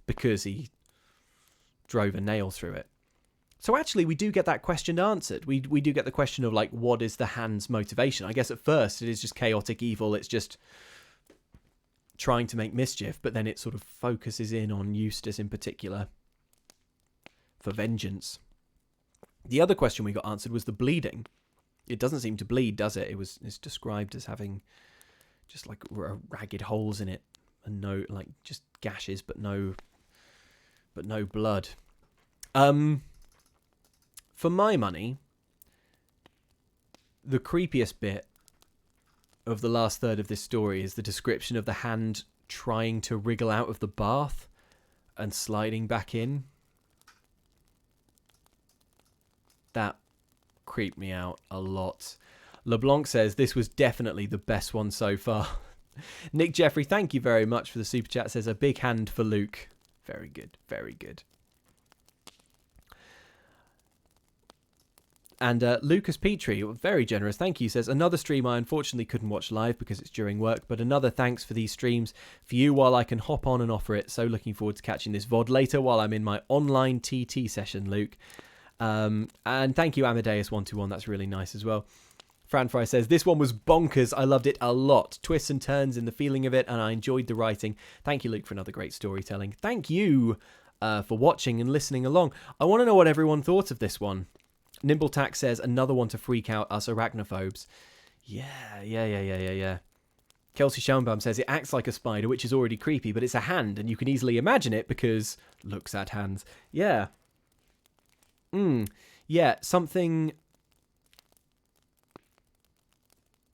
A: because he drove a nail through it. So actually, we do get that question answered. We do get the question of like, what is the Hand's motivation? I guess at first it is just chaotic evil. It's just trying to make mischief, but then it sort of focuses in on Eustace in particular for vengeance. The other question we got answered was the bleeding. It doesn't seem to bleed, does it? It's described as having just like ragged holes in it and no, like, just gashes, but no blood. For my money, the creepiest bit of the last third of this story is the description of the Hand trying to wriggle out of the bath and sliding back in. That creeped me out a lot. LeBlanc says this was definitely the best one so far. Nick Jeffrey, thank you very much for the super chat, says a big hand for Luke. Very good, very good. And Lucas Petrie, very generous, thank you, says, another stream I unfortunately couldn't watch live because it's during work, but another thanks for these streams for you while I can hop on and offer it. So looking forward to catching this VOD later while I'm in my online TT session, Luke. And thank you, Amadeus121, that's really nice as well. Fran Fry says, this one was bonkers. I loved it a lot. Twists and turns in the feeling of it, and I enjoyed the writing. Thank you, Luke, for another great storytelling. Thank you for watching and listening along. I want to know what everyone thought of this one. Nimbletack says, another one to freak out us arachnophobes. Yeah. Kelsey Schoenbaum says, it acts like a spider, which is already creepy, but it's a hand, and you can easily imagine it because looks at hands. Yeah. Yeah, something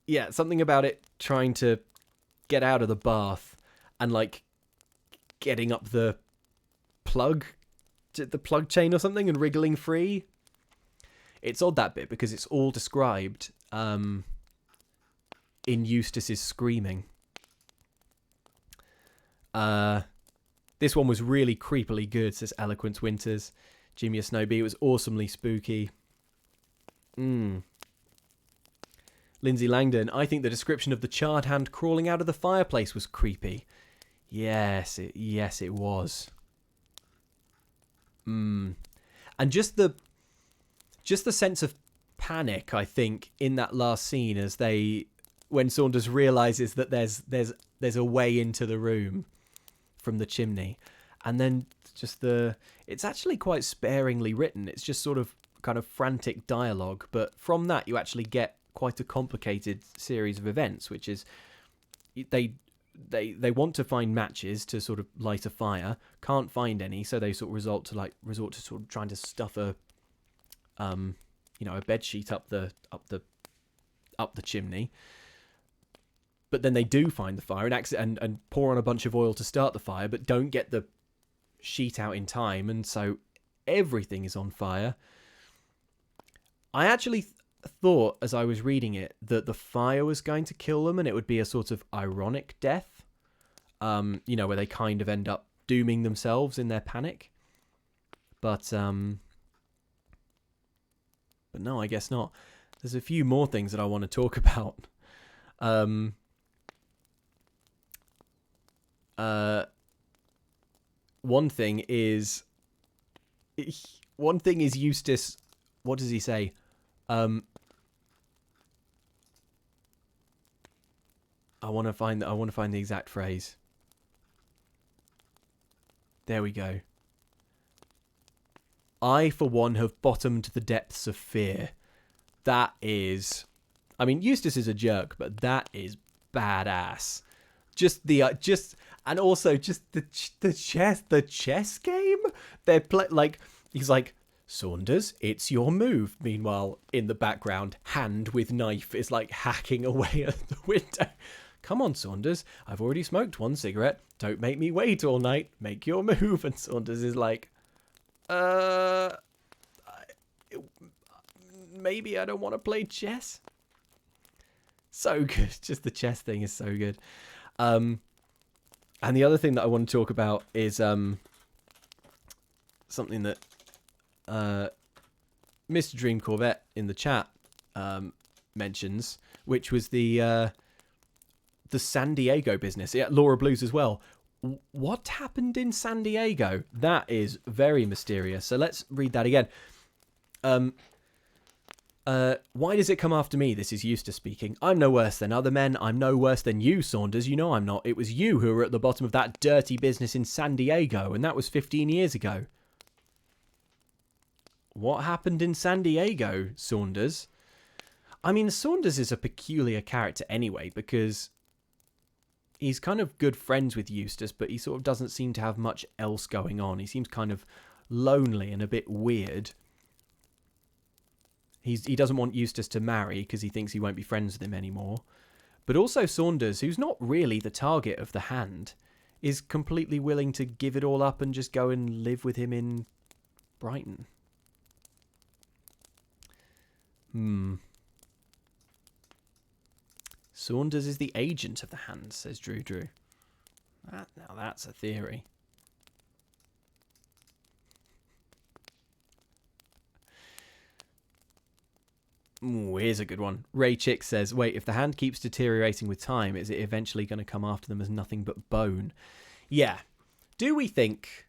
A: about it trying to get out of the bath and, like, getting up the plug chain or something and wriggling free. It's odd, that bit, because it's all described in Eustace's screaming. This one was really creepily good, says Eloquence Winters. Jimmy Snowbee, it was awesomely spooky. Lindsay Langdon, I think the description of the charred hand crawling out of the fireplace was creepy. Yes, it was. And just the sense of panic, I think, in that last scene when Saunders realizes that there's a way into the room from the chimney, and then just it's actually quite sparingly written. It's just sort of kind of frantic dialogue, but from that you actually get quite a complicated series of events, which is they want to find matches to sort of light a fire, can't find any, so they sort of resort to sort of trying to stuff a bed sheet up the chimney. But then they do find the fire and pour on a bunch of oil to start the fire, but don't get the sheet out in time, and so everything is on fire. I actually thought, as I was reading it, that the fire was going to kill them, and it would be a sort of ironic death, where they kind of end up dooming themselves in their panic. But no, I guess not. There's a few more things that I want to talk about. One thing is Eustace. What does he say? I want to find the exact phrase. There we go. I, for one, have bottomed the depths of fear. That is, I mean, Eustace is a jerk, but that is badass. And also the chess game. He's like, Saunders, it's your move. Meanwhile, in the background, Hand with knife is like hacking away at the window. Come on, Saunders, I've already smoked one cigarette. Don't make me wait all night. Make your move. And Saunders is like, Maybe I don't want to play chess. So good. Just the chess thing is so good. And the other thing that I want to talk about is something that Mr. Dream Corvette in the chat mentions, which was the San Diego business. Yeah, Laura Blues as well. What happened in San Diego? That is very mysterious. So let's read that again. Why does it come after me? This is Eustace speaking. I'm no worse than other men. I'm no worse than you, Saunders. You know I'm not. It was you who were at the bottom of that dirty business in San Diego, and that was 15 years ago. What happened in San Diego, Saunders? I mean, Saunders is a peculiar character anyway, because he's kind of good friends with Eustace, but he sort of doesn't seem to have much else going on. He seems kind of lonely and a bit weird. He doesn't want Eustace to marry because he thinks he won't be friends with him anymore. But also Saunders, who's not really the target of the hand, is completely willing to give it all up and just go and live with him in Brighton. Saunders is the agent of the hand, says Drew. Now that's a theory. Ooh, here's a good one. Ray Chick says, wait, if the hand keeps deteriorating with time, is it eventually going to come after them as nothing but bone? Yeah. Do we think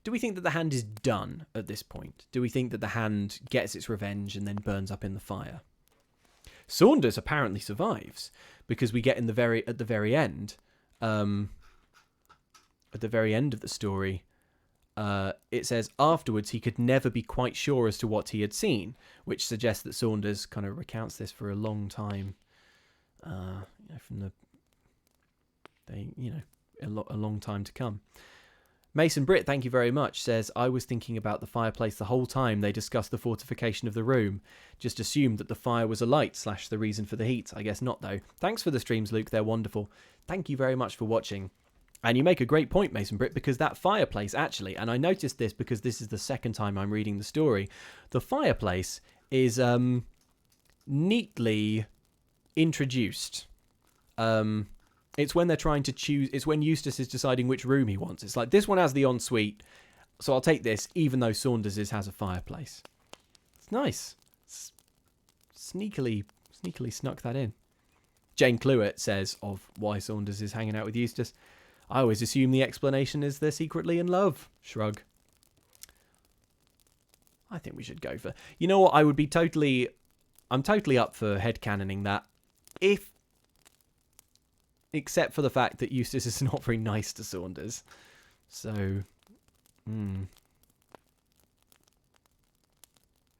A: that the hand is done at this point? Do we think that the hand gets its revenge and then burns up in the fire? Saunders apparently survives, because we get at the very end of the story, it says afterwards he could never be quite sure as to what he had seen, which suggests that Saunders kind of recounts this for a long time, from a long time to come. Mason Britt, thank you very much, says, I was thinking about the fireplace the whole time they discussed the fortification of the room. Just assumed that the fire was a light / the reason for the heat. I guess not, though. Thanks for the streams, Luke. They're wonderful. Thank you very much for watching. And you make a great point, Mason Britt, because that fireplace, actually, and I noticed this because this is the second time I'm reading the story, the fireplace is neatly introduced. It's when they're trying to choose. It's when Eustace is deciding which room he wants. It's like, this one has the ensuite, so I'll take this, even though Saunders' has a fireplace. It's nice. It's sneakily snuck that in. Jane Cluett says of why Saunders is hanging out with Eustace, I always assume the explanation is they're secretly in love. Shrug. I think we should go for... You know what? I'm totally up for headcanoning that. Except for the fact that Eustace is not very nice to Saunders. So, there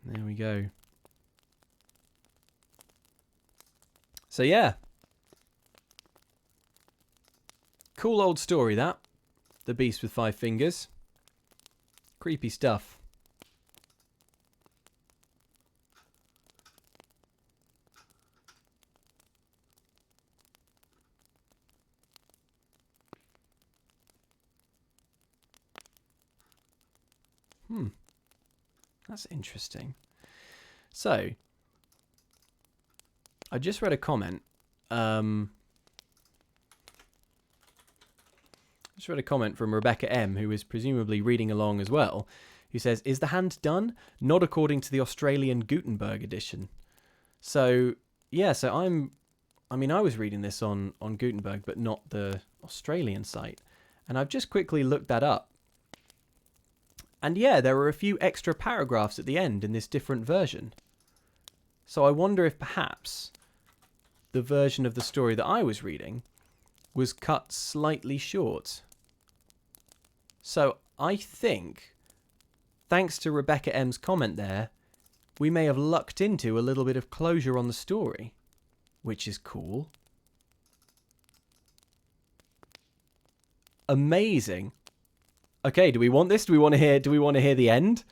A: we go. So, yeah. Cool old story, that. The Beast with 5 Fingers. Creepy stuff. That's interesting. So, I just read a comment. From Rebecca M, who is presumably reading along as well, who says, is the hand done? Not according to the Australian Gutenberg edition. So, yeah, I was reading this on Gutenberg, but not the Australian site. And I've just quickly looked that up. And yeah, there were a few extra paragraphs at the end in this different version. So I wonder if perhaps the version of the story that I was reading was cut slightly short. So I think, thanks to Rebecca M's comment there, we may have lucked into a little bit of closure on the story, which is cool. Amazing. Okay, do we want this? Do we want to hear the end?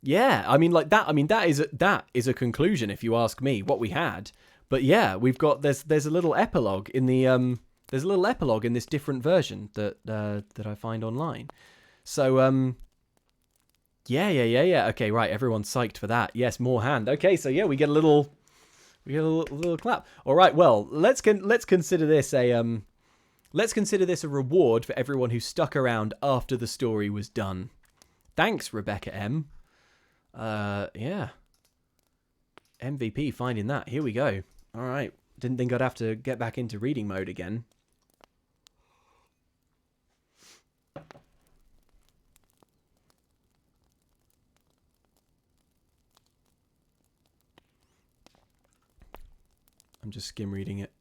A: Yeah, that is a conclusion if you ask me, what we had. But yeah, we've got there's a little epilogue in the this different version that I find online. So, yeah. Okay, right. Everyone's psyched for that. Yes, more hand. Okay, so yeah, we get a little clap. All right. Well, let's consider this a reward for everyone who stuck around after the story was done. Thanks, Rebecca M. Yeah. MVP finding that. Here we go. All right. Didn't think I'd have to get back into reading mode again. I'm just skim reading it.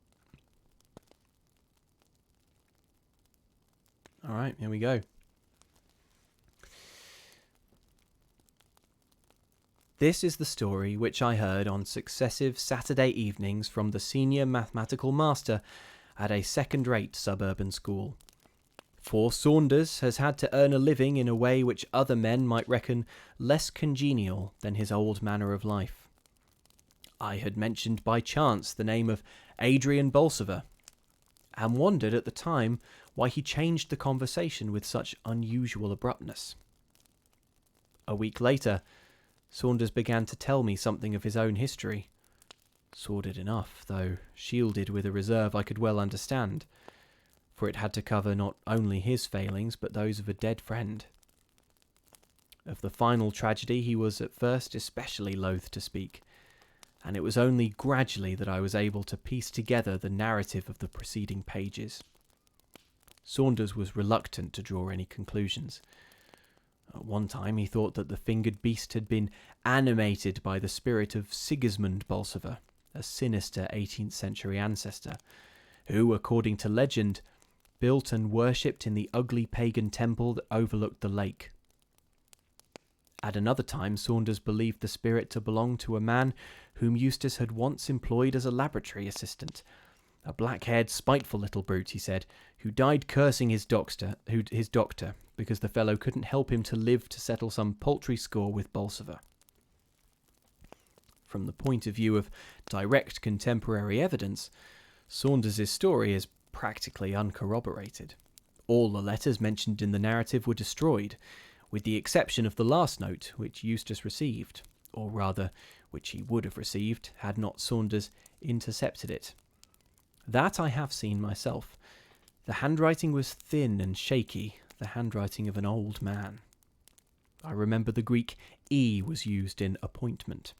A: All right, here we go. This is the story which I heard on successive Saturday evenings from the senior mathematical master at a second-rate suburban school. For Saunders has had to earn a living in a way which other men might reckon less congenial than his old manner of life. I had mentioned by chance the name of Adrian Bolsover, and wondered at the time why he changed the conversation with such unusual abruptness. A week later, Saunders began to tell me something of his own history. Sordid enough, though shielded with a reserve I could well understand, for it had to cover not only his failings but those of a dead friend. Of the final tragedy he was at first especially loath to speak, and it was only gradually that I was able to piece together the narrative of the preceding pages. Saunders was reluctant to draw any conclusions. At one time he thought that the fingered beast had been animated by the spirit of Sigismund Bolsover, a sinister 18th century ancestor, who, according to legend, built and worshipped in the ugly pagan temple that overlooked the lake. At another time, Saunders believed the spirit to belong to a man whom Eustace had once employed as a laboratory assistant. A black-haired, spiteful little brute, he said, who died cursing his doctor because the fellow couldn't help him to live to settle some paltry score with Bolsover. From the point of view of direct contemporary evidence, Saunders' story is practically uncorroborated. All the letters mentioned in the narrative were destroyed, with the exception of the last note which Eustace received, or rather, which he would have received had not Saunders intercepted it. That I have seen myself. The handwriting was thin and shaky, the handwriting of an old man. I remember the Greek E was used in appointment.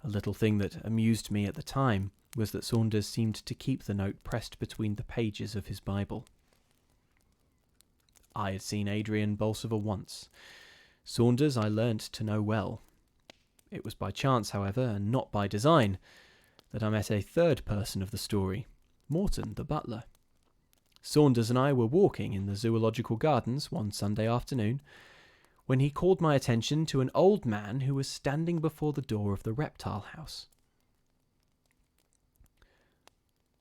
A: A little thing that amused me at the time was that Saunders seemed to keep the note pressed between the pages of his Bible. I had seen Adrian Bolsover once. Saunders I learnt to know well. It was by chance, however, and not by design, that I met a third person of the story, Morton, the butler. Saunders and I were walking in the zoological gardens one Sunday afternoon, when he called my attention to an old man who was standing before the door of the reptile house.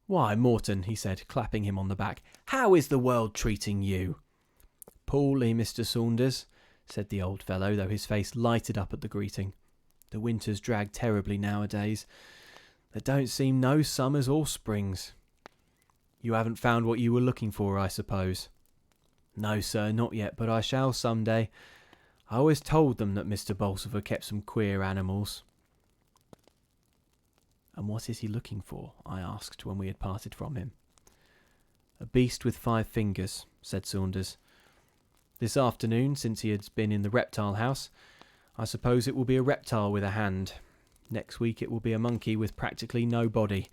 A: "Why, Morton," he said, clapping him on the back, "how is the world treating you?" "Poorly, Mr. Saunders," said the old fellow, though his face lighted up at the greeting. "The winters drag terribly nowadays. There don't seem no summers or springs. You haven't found what you were looking for, I suppose?" "No, sir, not yet, but I shall some day. I always told them that Mr. Bolsover kept some queer animals." "And what is he looking for?" I asked when we had parted from him. "A beast with 5 fingers," said Saunders. "This afternoon, since he has been in the reptile house, I suppose it will be a reptile with a hand. Next week it will be a monkey with practically no body.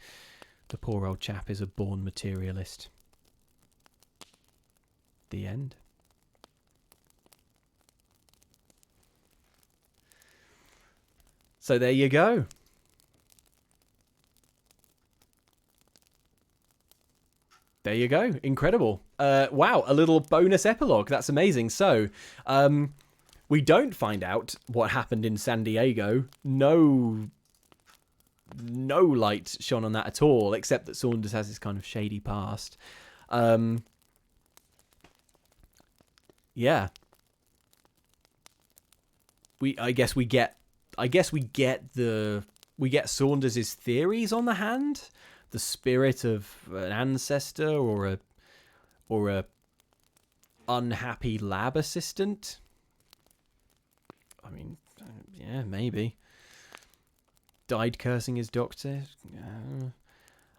A: The poor old chap is a born materialist." The end. So there you go. There you go. Incredible. Wow, a little bonus epilogue. That's amazing. So, we don't find out what happened in San Diego. No light shone on that at all, except that Saunders has this kind of shady past. Yeah. I guess we get Saunders' theories on the hand, the spirit of an ancestor or a unhappy lab assistant. I mean, yeah, maybe. Died cursing his doctor.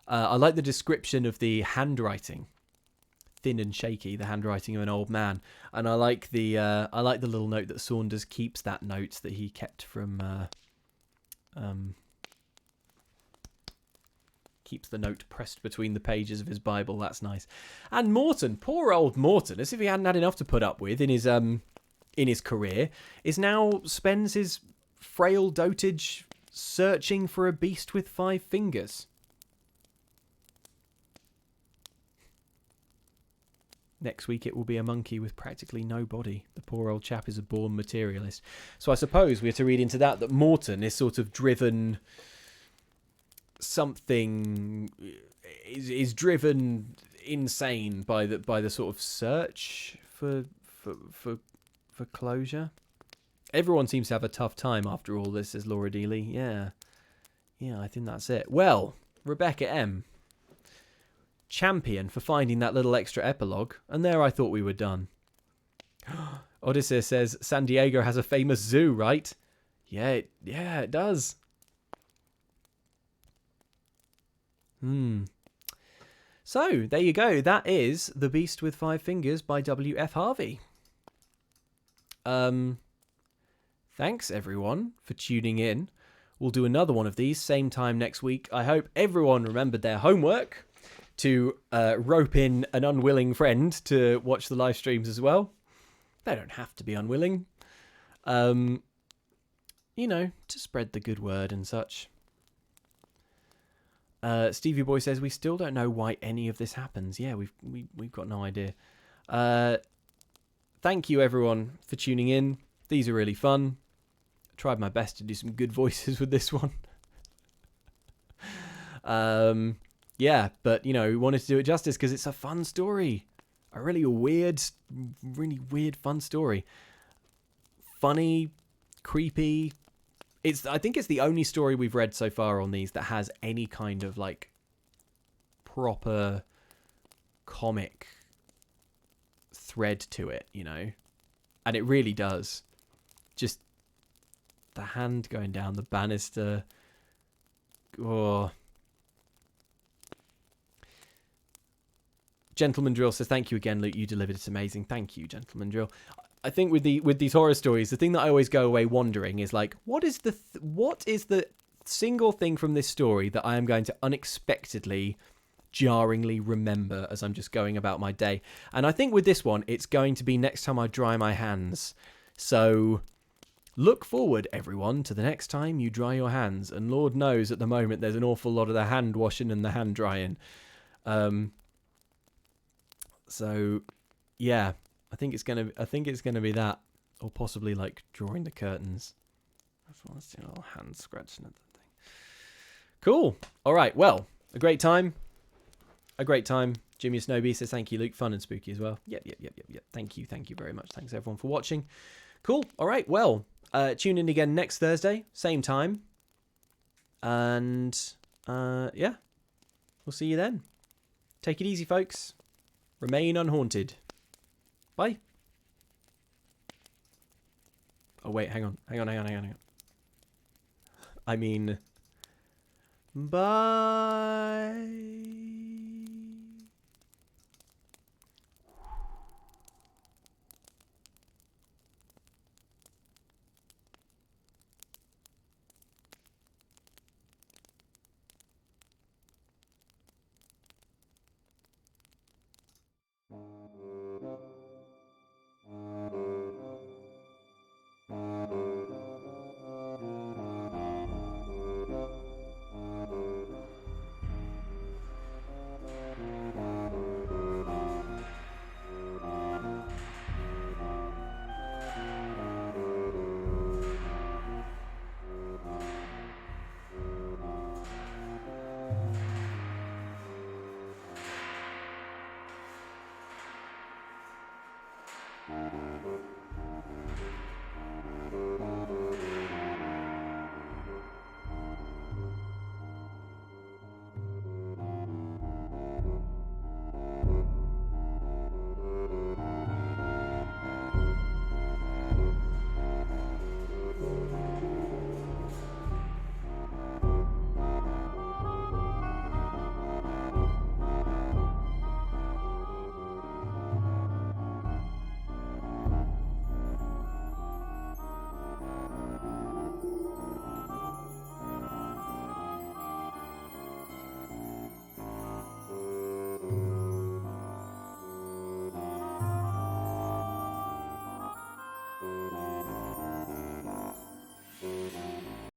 A: I like the description of the handwriting. Thin and shaky, the handwriting of an old man. And I like the little note that Saunders keeps, that note that he kept from keeps the note pressed between the pages of his Bible. That's nice. And Morton, poor old Morton, as if he hadn't had enough to put up with in his career, is now spends his frail dotage searching for a beast with 5 fingers. Next week it will be a monkey with practically no body. The poor old chap is a born materialist. So I suppose we're to read into that Morton is sort of driven... something is driven insane by the sort of search for closure. Everyone seems to have a tough time after all this, says Laura Dealey. Yeah, I think that's it. Well, Rebecca M, champion for finding that little extra epilogue, and there I thought we were done. Odysseus says San Diego has a famous zoo, right? Yeah, it does. So, there you go. That is The Beast with 5 Fingers by W.F. Harvey. Thanks, everyone, for tuning in. We'll do another one of these, same time next week. I hope everyone remembered their homework to rope in an unwilling friend to watch the live streams as well. They don't have to be unwilling. To spread the good word and such. Stevie Boy says we still don't know why any of this happens. Yeah, we've got no idea. Thank you everyone for tuning in. These are really fun. I tried my best to do some good voices with this one. Yeah, but we wanted to do it justice because it's a fun story. A really weird, fun story. Funny, creepy. I think it's the only story we've read so far on these that has any kind of proper comic thread to it, and it really does. Just the hand going down the banister. Oh. Gentleman Drill says thank you again, Luke. You delivered. It's amazing. Thank you, Gentleman Drill. I think with these horror stories, the thing that I always go away wondering is what is the single thing from this story that I am going to unexpectedly, jarringly remember as I'm just going about my day? And I think with this one, it's going to be next time I dry my hands. So look forward, everyone, to the next time you dry your hands. And Lord knows at the moment there's an awful lot of the hand washing and the hand drying. So yeah. I think it's gonna be that, or possibly drawing the curtains. Let's do a little hand scratching at that thing. Cool. All right. Well, a great time. Jimmy Snowbee says thank you, Luke. Fun and spooky as well. Yep. Thank you very much. Thanks everyone for watching. Cool. All right. Well, tune in again next Thursday, same time, and yeah, we'll see you then. Take it easy, folks. Remain unhaunted. Bye. Oh, wait, hang on. I mean, bye.